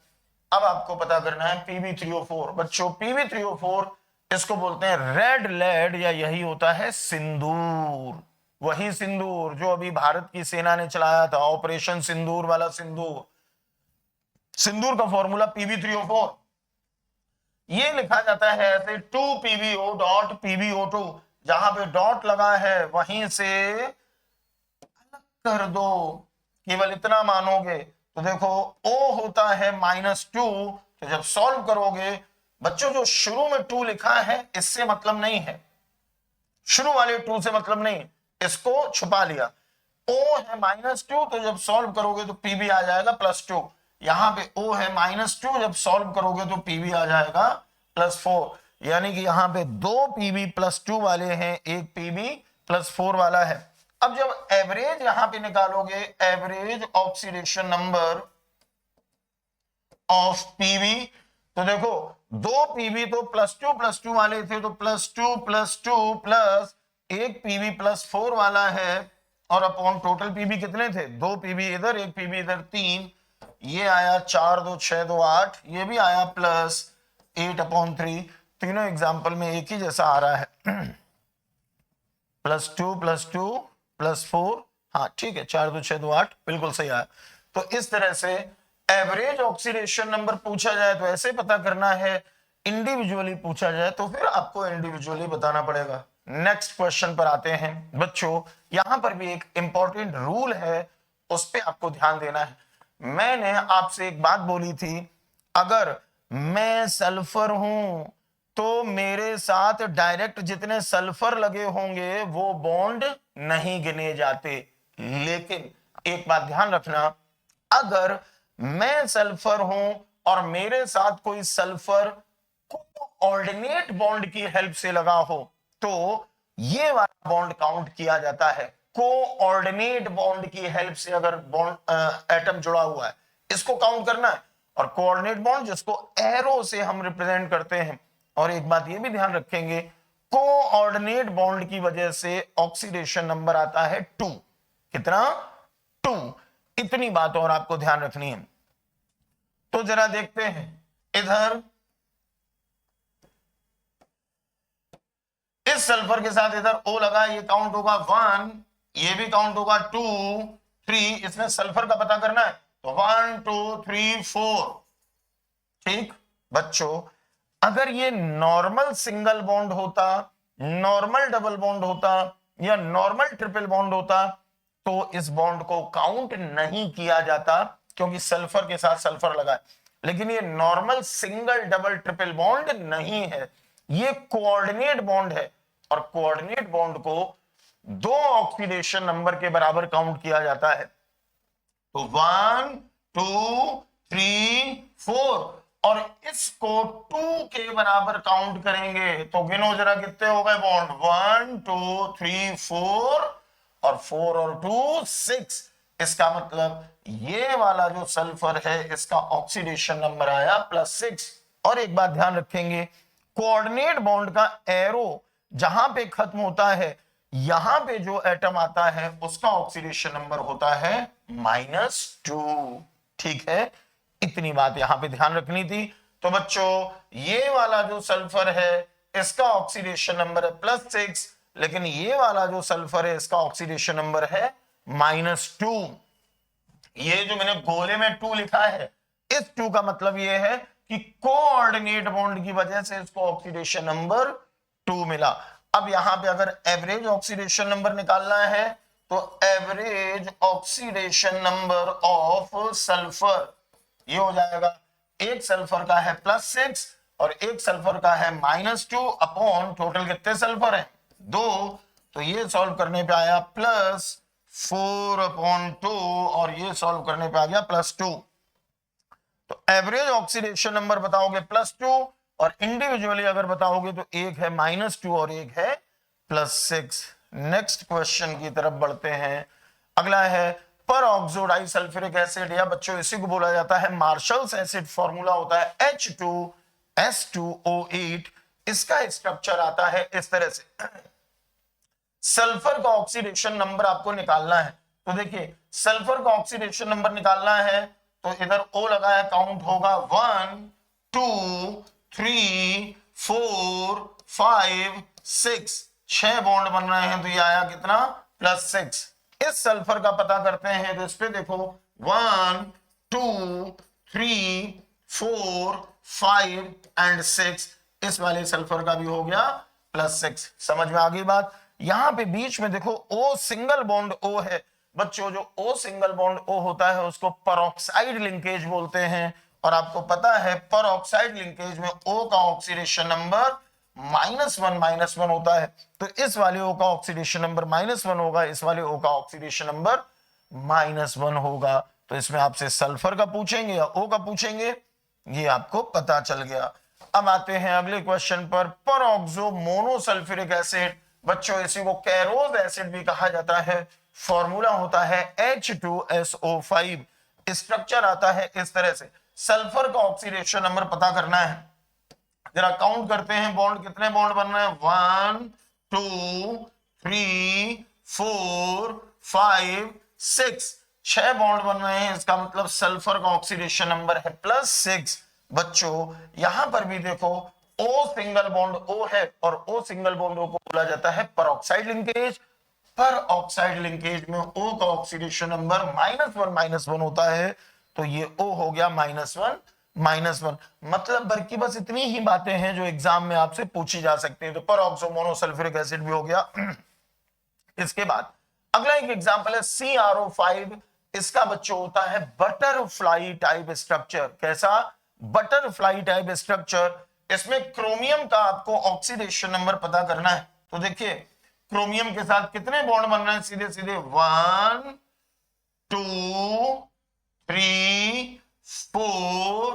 अब आपको पता करना है Pb3O4। बच्चों Pb3O4 इसको बोलते हैं रेड लेड या यही होता है सिंदूर, वही सिंदूर जो अभी भारत की सेना ने चलाया था, ऑपरेशन सिंदूर वाला सिंदूर। सिंदूर का फॉर्मूला Pb3O4 ये लिखा जाता है ऐसे 2PbO.PbO2, जहां पे डॉट लगा है वहीं से अलग कर दो, केवल इतना मानोगे। तो देखो O होता है -2, तो जब सॉल्व करोगे बच्चों जो शुरू में 2 लिखा है इससे मतलब नहीं है, शुरू वाले 2 से मतलब नहीं, इसको छुपा लिया। O है -2, तो जब सॉल्व करोगे तो Pb आ जाएगा +2। यहां पे O है -2, जब सॉल्व करोगे तो Pb आ जाएगा +4, यानी कि यहां पे 2 Pb +2 वाले हैं, एक Pb +4 वाला है। अब जब एवरेज यहां पे निकालोगे, average oxidation number of PV, तो देखो दो पीवी तो +2+2 वाले थे, तो +2+2 प्लस एक पीवी +4 वाला है, और अपॉन टोटल पीवी कितने थे, दो पीवी इधर एक पीवी इधर 3, ये आया 4 2 6 2 8, ये भी आया +8/3। तीनों एग्जाम्पल में एक ही जैसा आ रहा है, +2+2 +4, हाँ ठीक है, 4 2 6 2 8 बिल्कुल सही आया। तो इस तरह से एवरेज ऑक्सीडेशन नंबर पूछा जाए तो ऐसे पता करना है, इंडिविजुअली पूछा जाए तो फिर आपको इंडिविजुअली बताना पड़ेगा। नेक्स्ट क्वेश्चन पर आते हैं बच्चों, यहां पर भी एक इंपॉर्टेंट रूल है, उस पर आपको ध्यान देना है। मैंने आपसे एक बात बोली थी, अगर मैं सल्फर हूं तो मेरे साथ डायरेक्ट जितने सल्फर लगे होंगे वो बॉन्ड नहीं गिने जाते। लेकिन एक बात ध्यान रखना, अगर मैं सल्फर हूं और मेरे साथ कोई सल्फर कोऑर्डिनेट बॉन्ड की हेल्प से लगा हो तो ये वाला बॉन्ड काउंट किया जाता है। कोऑर्डिनेट बॉन्ड की हेल्प से अगर बॉन्ड एटम जुड़ा हुआ है, इसको काउंट करना है। और कोऑर्डिनेट बॉन्ड जिसको एरो से हम रिप्रेजेंट करते हैं। और एक बात ये भी ध्यान रखेंगे, कोऑर्डिनेट बॉन्ड की वजह से ऑक्सीडेशन नंबर आता है 2। कितना? 2। इतनी बात और आपको ध्यान रखनी है। तो जरा देखते हैं, इधर इस सल्फर के साथ इधर O लगा, ये काउंट होगा 1, ये भी काउंट होगा 2 3, इसमें सल्फर का पता करना है तो 1 2 3 4। ठीक बच्चों, अगर ये नॉर्मल सिंगल बॉन्ड होता, नॉर्मल डबल बॉन्ड होता या नॉर्मल ट्रिपल बॉन्ड होता तो इस बॉन्ड को काउंट नहीं किया जाता, क्योंकि सल्फर के साथ सल्फर लगा है। लेकिन ये normal single double triple bond नहीं है, ये कोऑर्डिनेट बॉन्ड है। और कोऑर्डिनेट बॉन्ड को 2 ऑक्सीडेशन नंबर के बराबर काउंट किया जाता है। तो 1 2 3 4, और इसको 2 के बराबर काउंट करेंगे तो गिनो जरा कितने हो गए बॉन्ड, 1 2 3 4, और 4 और 2 6। इसका मतलब ये वाला जो सल्फर है इसका ऑक्सीडेशन नंबर आया +6। और एक बात ध्यान रखेंगे, कोऑर्डिनेट बॉन्ड का एरो जहां पे खत्म होता है, यहां पे जो एटम आता है उसका ऑक्सीडेशन नंबर होता है -2। ठीक है, इतनी बात यहां पे ध्यान रखनी थी। तो बच्चों ये वाला जो सल्फर है इसका ऑक्सीडेशन नंबर है +6, लेकिन ये वाला जो सल्फर है इसका ऑक्सीडेशन नंबर है -2। ये जो मैंने गोले में 2 लिखा है, इस 2 का मतलब ये है कि कोऑर्डिनेट बॉन्ड की वजह से इसको ऑक्सीडेशन नंबर 2 मिला। अब यहां पे अगर एवरेज ऑक्सीडेशन नंबर निकालना है तो average oxidation number of sulphur ये हो जाएगा, एक सल्फर का है +6 और एक सल्फर का है -2 अपॉन टोटल कितने सल्फर है 2। तो ये सॉल्व करने पे आया +4/2 और ये सॉल्व करने पे आ गया +2। तो एवरेज ऑक्सीडेशन नंबर बताओगे +2 और इंडिविजुअली अगर बताओगे तो एक है -2 और एक है +6। नेक्स्ट क्वेश्चन की तरफ बढ़ते हैं। अगला है पर ऑक्सो डाइसल्फ्यूरिक एसिड, या बच्चों इसी को बोला जाता है मार्शल्स एसिड। फॉर्मूला होता है H2S2O8। इसका स्ट्रक्चर आता है इस तरह से। सल्फर का ऑक्सीडेशन नंबर आपको निकालना है, तो देखिए सल्फर का ऑक्सीडेशन नंबर निकालना है तो इधर O लगाया, काउंट होगा 1 2 3 4 5 6, 6 बॉन्ड बन रहे हैं तो ये आया कितना +6। इस सल्फर का पता करते हैं तो इस पे देखो 1 2 3 4 5 एंड 6, इस वाले सल्फर का भी हो गया +6। समझ में आ गई बात। यहां पे बीच में देखो O सिंगल बॉन्ड O है बच्चों, जो O सिंगल बॉन्ड O होता है उसको परऑक्साइड लिंकेज बोलते हैं। और आपको पता है परऑक्साइड लिंकेज में O का ऑक्सीडेशन नंबर -1 होता है, तो इस वाले O का ऑक्सीडेशन नंबर -1 होगा, इस वाले O का ऑक्सीडेशन नंबर -1 होगा। तो इसमें आपसे सल्फर का पूछेंगे या O का पूछेंगे, ये आपको पता चल गया। अब आते हैं अगले क्वेश्चन पर ऑक्सो मोनोसल्फ्यूरिक एसिड। बच्चों इसी को कैरोज एसिड भी कहा जाता है। फॉर्मूला होता है H2SO5, स्ट्रक्चर आता है इस तरह से। सल्फर का ऑक्सीडेशन नंबर पता करना है, जरा काउंट करते हैं बॉन्ड, कितने बॉन्ड बन रहे हैं, 1 2 3 4 5 6, 6 बॉन्ड बन रहे हैं। इसका मतलब सल्फर का ऑक्सीडेशन नंबर है +6। बच्चों यहां पर भी देखो O सिंगल बॉन्ड O है और O सिंगल बॉन्ड O को बोला जाता है परऑक्साइड लिंकेज। पर ऑक्साइड लिंकेज में O का ऑक्सीडेशन नंबर -1 होता है, तो ये O हो गया -1। मतलब भर की बस इतनी ही बातें हैं जो एग्जाम में आपसे पूछी जा सकती है। तो पर ऑक्सो मोनोसल्फ्यूरिक एसिड भी हो गया। इसके बाद अगला एक एग्जांपल है CrO5। इसका बच्चों होता है बटरफ्लाई टाइप स्ट्रक्चर। कैसा? Butterfly type structure. इसमें क्रोमियम का आपको ऑक्सीडेशन नंबर पता करना है। तो देखिए क्रोमियम के साथ कितने बॉन्ड बन रहे हैं, सीधे सीधे 1 2 3 4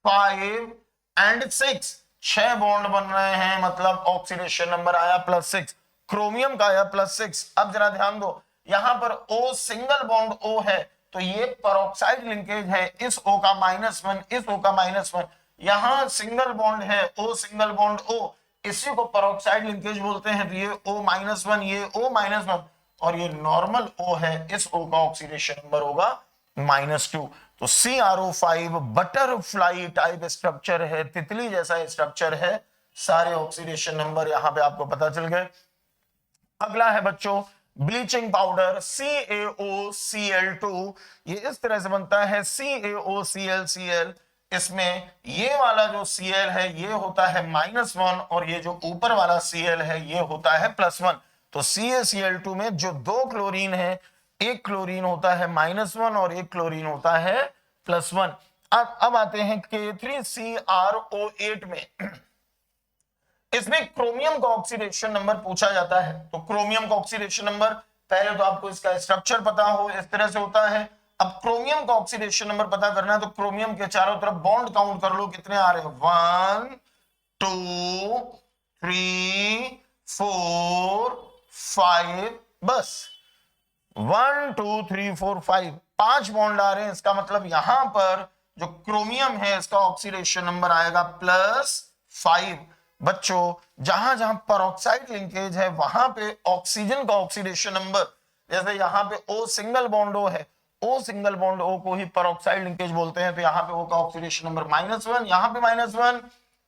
5 एंड 6, 6 बॉन्ड बन रहे हैं, मतलब ऑक्सीडेशन नंबर आया +6। क्रोमियम का आया +6। अब जरा ध्यान दो, यहां पर O सिंगल बॉन्ड O है, तो ये परऑक्साइड लिंकेज है। इस O का -1, इस O का -1, यहां सिंगल बॉन्ड है O सिंगल बॉन्ड O, इसी को परऑक्साइड लिंकेज बोलते हैं। तो ये O-1, ये O-1 और ये नॉर्मल O है, इस O का ऑक्सीडेशन नंबर होगा -2। तो CrO5 बटरफ्लाई टाइप स्ट्रक्चर है, तितली जैसा स्ट्रक्चर है। सारे ऑक्सीडेशन नंबर यहां पे आपको पता चल गए। अगला है बच्चों ब्लीचिंग पाउडर CaOCl2। ये इस तरह से बनता है CaOClCl। इसमें ये वाला जो Cl है ये होता है -1 और ये जो ऊपर वाला Cl है ये होता है +1। तो CaCl2 में जो 2 क्लोरीन है, एक क्लोरीन होता है -1 और एक क्लोरीन होता है +1। अब आते हैं K3CrO8 में। इसमें क्रोमियम का ऑक्सीडेशन नंबर पूछा जाता है। तो क्रोमियम का ऑक्सीडेशन नंबर, पहले तो आपको इसका स्ट्रक्चर पता हो, इस तरह से होता है। अब क्रोमियम का ऑक्सीडेशन नंबर पता करना है, तो क्रोमियम के चारों तरफ बॉन्ड काउंट कर लो, कितने आ रहे हैं, 1 2 3 4 5, बस 1 2 3 4 5, 5 बॉन्ड आ रहे हैं। इसका मतलब यहां पर जो क्रोमियम है इसका ऑक्सीडेशन नंबर आएगा +5। बच्चों जहां जहां परऑक्साइड लिंकेज है वहां पे ऑक्सीजन का ऑक्सीडेशन नंबर, जैसे यहां पे O सिंगल बॉन्ड O है, O सिंगल बॉन्ड O को ही परऑक्साइड लिंकेज बोलते हैं। तो यहाँ पे O का ऑक्सीडेशन नंबर -1, यहाँ पे -1,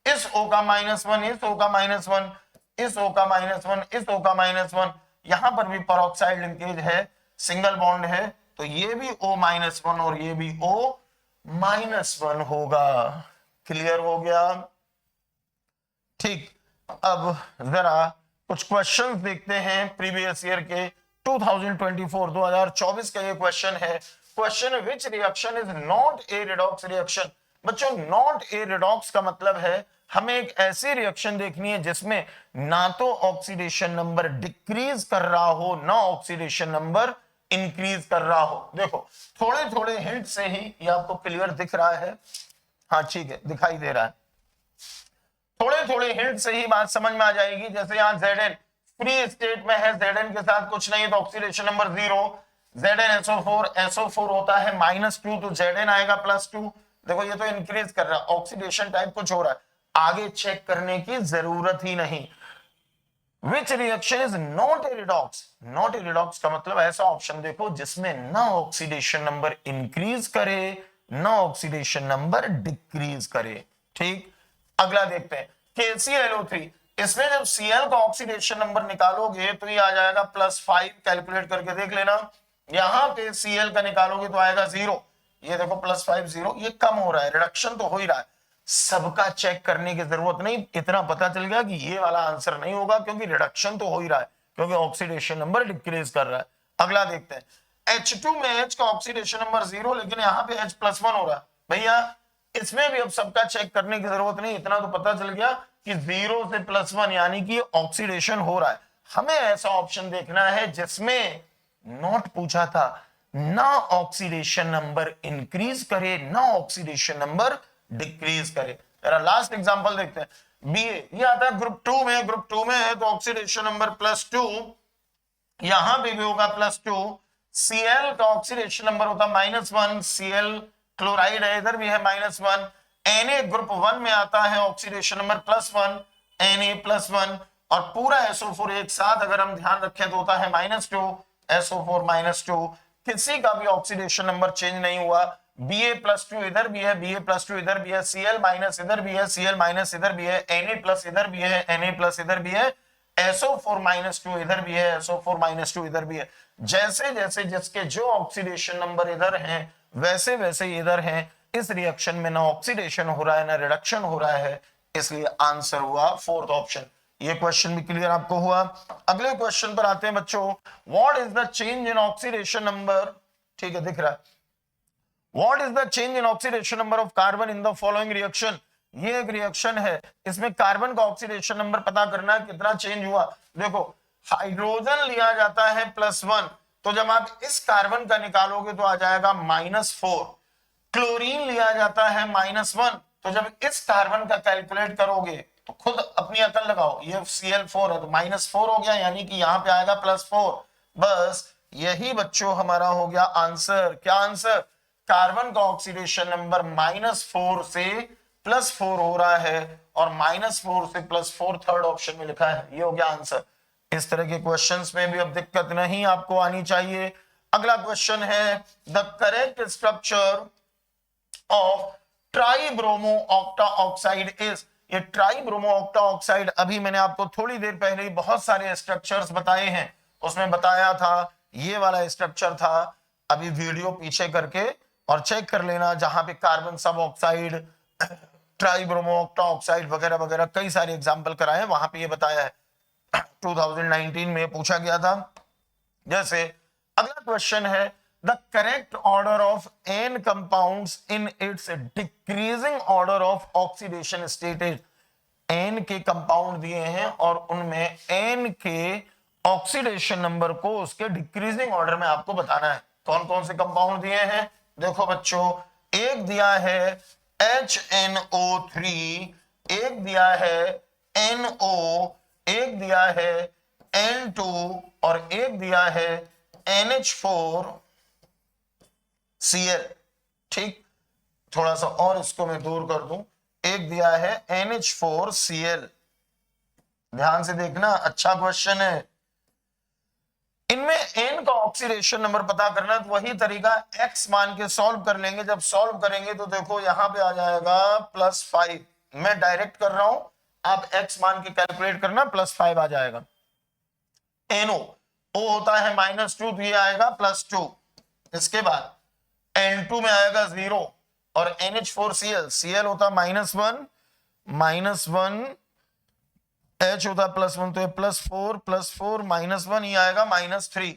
इस O का -1, इस O का -1, इस O का -1, इस O का -1, यहां पर भी परऑक्साइड लिंकेज है, सिंगल बॉन्ड है, तो ये भी O-1 और ये भी O-1 होगा। क्लियर हो गया? ठीक। अब जरा कुछ क्वेश्चंस देखते हैं प्रीवियस ईयर के 2024 का ये क्वेश्चन है। Question which reaction is not a redox reaction. बच्चों नॉट ए रिडॉक्स का मतलब है हमें एक ऐसी रिएक्शन देखनी है जिसमें ना तो ऑक्सीडेशन नंबर डिक्रीज कर रहा हो ना ऑक्सीडेशन नंबर इंक्रीज कर रहा हो। देखो थोड़े थोड़े हिंट से ही ये आपको क्लियर दिख रहा है। हाँ ठीक है, दिखाई दे रहा है। थोड़े थोड़े हिंट से ही बात समझ में आ जाएगी। जैसे यहाँ Zn फ्री स्टेट में है, Zn के साथ कुछ नहीं है तो ऑक्सीडेशन नंबर 0। ZnSO4 होता है -2, तो Zn आएगा +2। देखो ये तो इंक्रीज कर रहा है, ऑक्सीडेशन टाइप कुछ हो रहा है, आगे चेक करने की जरूरत ही नहीं। Which reaction is not a redox. Not a redox का मतलब ऐसा ऑप्शन देखो जिसमें ना ऑक्सीडेशन नंबर इंक्रीज करे ना ऑक्सीडेशन नंबर डिक्रीज करे। ठीक, अगला देखते हैं KClO3। इसमें जब Cl का ऑक्सीडेशन नंबर निकालोगे तो ये आ जाएगा +5। कैलकुलेट करके देख लेना। यहां पे Cl का निकालोगे तो आएगा 0। ये देखो +5 0, ये कम हो रहा है, रिडक्शन तो हो ही रहा है। सबका चेक करने की जरूरत नहीं, इतना पता चल गया कि ये वाला आंसर नहीं होगा क्योंकि रिडक्शन तो हो ही रहा है, क्योंकि ऑक्सीडेशन नंबर डिक्रीज कर रहा है। अगला देखते हैं H2 में H का ऑक्सीडेशन नंबर 0, लेकिन यहाँ पे H+1 हो रहा है। भैया इसमें भी अब सबका चेक करने की जरूरत नहीं, इतना तो पता चल गया कि 0 से +1 यानी कि ऑक्सीडेशन हो रहा है। हमें ऐसा ऑप्शन देखना है जिसमें नॉट पूछा था, ना ऑक्सीडेशन नंबर इंक्रीज करे ना ऑक्सीडेशन नंबर डिक्रीज करे। तेरा लास्ट एग्जांपल देखते हैं BA। ये आता है ग्रुप 2 में, ग्रुप 2 में है तो ऑक्सीडेशन नंबर +2, यहां पे भी होगा +2, Cl का ऑक्सीडेशन नंबर होता -1, Cl क्लोराइड है, इधर भी है -1, Na ग्रुप 1 में आता है, ऑक्सीडेशन नंबर +1, Na+1, और पूरा SO4 एक साथ अगर हम ध्यान रखें तो होता है -2, SO4 -2, किसी का भी ऑक्सीडेशन नंबर चेंज नहीं हुआ, Ba+2 इधर भी है, Ba+2 इधर भी है, Cl- इधर भी है, Cl- इधर भी है, Na+ इधर भी है, Na+ इधर भी है, SO4-2 इधर भी है, SO4-2 इधर भी है। जैसे जैसे जिसके जो ऑक्सीडेशन नंबर इधर हैं वैसे वैसे इधर हैं। इस रिएक्शन में ना ऑक्सीडेशन हो रहा है ना रिडक्शन हो रहा है, इसलिए आंसर हुआ 4th ऑप्शन। ये क्वेश्चन भी क्लियर आपको हुआ। अगले क्वेश्चन पर आते हैं बच्चों। What is the change in oxidation number, ठीक है दिख रहा है, what is the change in oxidation number of carbon in the following reaction. ये एक रिएक्शन है, इसमें कार्बन का ऑक्सीडेशन नंबर पता करना है कितना चेंज हुआ। देखो हाइड्रोजन लिया जाता है +1, तो जब आप इस कार्बन का निकालोगे तो आ जाएगा -4। क्लोरीन लिया जाता है -1, तो जब इस कार्बन का कैलकुलेट करोगे तो खुद अपनी अकल लगाओ, ये Cl4 है तो -4 हो गया, यानी कि यहां पे आएगा +4। बस यही बच्चों हमारा हो गया आंसर। क्या आंसर? कार्बन का ऑक्सीडेशन नंबर -4 से +4 हो रहा है, और -4 से +4 थर्ड ऑप्शन में लिखा है, ये हो गया आंसर। इस तरह के क्वेश्चंस में भी अब दिक्कत नहीं आपको आनी चाहिए। अगला क्वेश्चन है, the correct structure of tribromo octa oxide is. ये ट्राइब्रोमो ऑक्टा ऑक्साइड, अभी मैंने आपको थोड़ी देर पहले ही बहुत सारे स्ट्रक्चर्स बताए हैं, उसमें बताया था ये वाला स्ट्रक्चर था। अभी वीडियो पीछे करके और चेक कर लेना, जहां पे कार्बन सब ऑक्साइड, ट्राइब्रोमो ऑक्टा ऑक्साइड वगैरह वगैरह कई सारे एग्जाम्पल कराए, वहां पे ये बताया है। 2019 में पूछा गया था। जैसे अगला क्वेश्चन है, the correct order of N compounds in its decreasing order of oxidation state. N के कंपाउंड दिए हैं और उनमें एन के ऑक्सीडेशन नंबर को उसके डिक्रीजिंग ऑर्डर में आपको बताना है। कौन कौन से कंपाउंड दिए हैं? देखो बच्चों, एक दिया है HNO3, एक दिया है NO, एक दिया है N2 और एक दिया है NH4Cl। ठीक, थोड़ा सा और इसको मैं दूर कर दूं, एक दिया है NH4Cl। ध्यान से देखना, अच्छा क्वेश्चन है। इनमें n का ऑक्सीडेशन नंबर पता करना, तो वही तरीका x मान के सॉल्व कर लेंगे। जब सॉल्व करेंगे तो देखो यहां पे आ जाएगा +5। मैं डायरेक्ट कर रहा हूं, आप x मान के कैलकुलेट करना, +5 आ जाएगा। NO O होता है -2, तो ये आएगा +2। इसके बाद N2 में आएगा 0, और NH4Cl, Cl होता -1, H होता +1, तो ये +4 +4 -1 ही आएगा -3।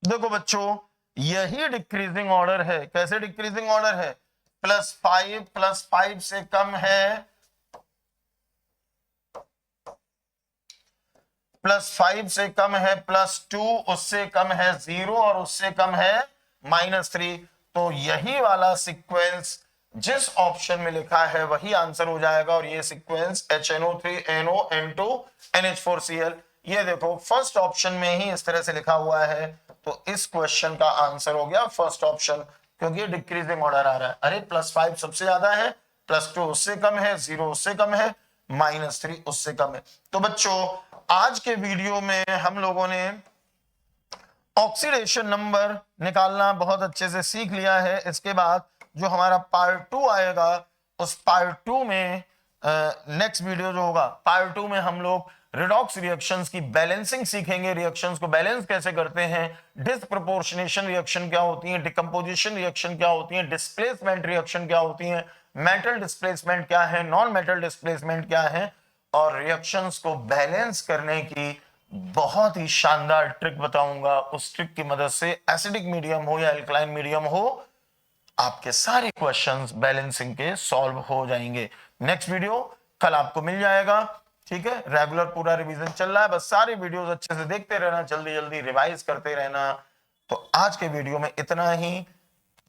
देखो बच्चों, यही डिक्रीजिंग ऑर्डर है। कैसे डिक्रीजिंग ऑर्डर है? +5 से कम है, +5 से कम है +2, उससे कम है 0, और उससे कम है -3। तो यही वाला सीक्वेंस जिस ऑप्शन में लिखा है वही आंसर हो जाएगा। और ये sequence HNO3 NO N2 NH4Cl, ये देखो फर्स्ट ऑप्शन में ही इस तरह से लिखा हुआ है, तो इस क्वेश्चन का आंसर हो गया फर्स्ट ऑप्शन, क्योंकि डिक्रीजिंग ऑर्डर आ रहा है। अरे +5 सबसे ज्यादा है, +2 उससे कम है, 0 उससे कम है, -3 उससे कम है। तो बच्चों, आज के वीडियो में हम लोगों ने ऑक्सीडेशन नंबर निकालना बहुत अच्छे से सीख लिया है। इसके बाद जो हमारा पार्ट 2 आएगा, उस पार्ट 2 में नेक्स्ट वीडियो जो होगा, पार्ट 2 में हम लोग रिडॉक्स रिएक्शंस की बैलेंसिंग सीखेंगे। रिएक्शंस को बैलेंस कैसे करते हैं, डिस्प्रपोर्शनेशन रिएक्शन क्या होती है, डिकम्पोजिशन रिएक्शन क्या होती है, डिस्प्लेसमेंट रिएक्शन क्या होती है, मेटल डिस्प्लेसमेंट क्या है, नॉन मेटल डिस्प्लेसमेंट क्या है, और रिएक्शंस को बैलेंस करने की बहुत ही शानदार ट्रिक बताऊंगा। उस ट्रिक की मदद से एसिडिक मीडियम हो या एल्कलाइन मीडियम हो, आपके सारे क्वेश्चंस बैलेंसिंग के सॉल्व हो जाएंगे। नेक्स्ट वीडियो कल आपको मिल जाएगा। ठीक है, रेगुलर पूरा रिवीजन चल रहा है, बस सारे वीडियोस अच्छे से देखते रहना, जल्दी जल्दी रिवाइज करते रहना। तो आज के वीडियो में इतना ही।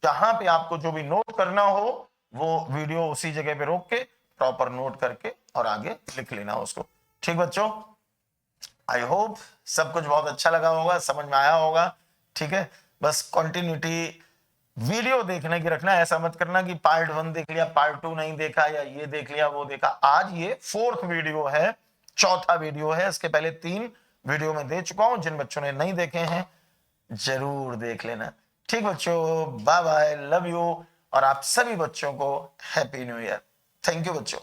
जहां पे आपको जो भी नोट करना हो वो वीडियो उसी जगह पे रोक के प्रॉपर नोट करके और आगे लिख लेना उसको। ठीक बच्चों? आई होप सब कुछ बहुत अच्छा लगा होगा, समझ में आया होगा। ठीक है, बस कंटिन्यूटी वीडियो देखने की रखना, ऐसा मत करना कि पार्ट 1 देख लिया, पार्ट 2 नहीं देखा, या ये देख लिया वो देखा। आज ये 4th वीडियो है, चौथा वीडियो है। इसके पहले 3 वीडियो में दे चुका हूं, जिन बच्चों ने नहीं देखे हैं जरूर देख लेना। ठीक बच्चों, बाय बाय, लव यू, और आप सभी बच्चों को happy new year. Thank you बच्चों।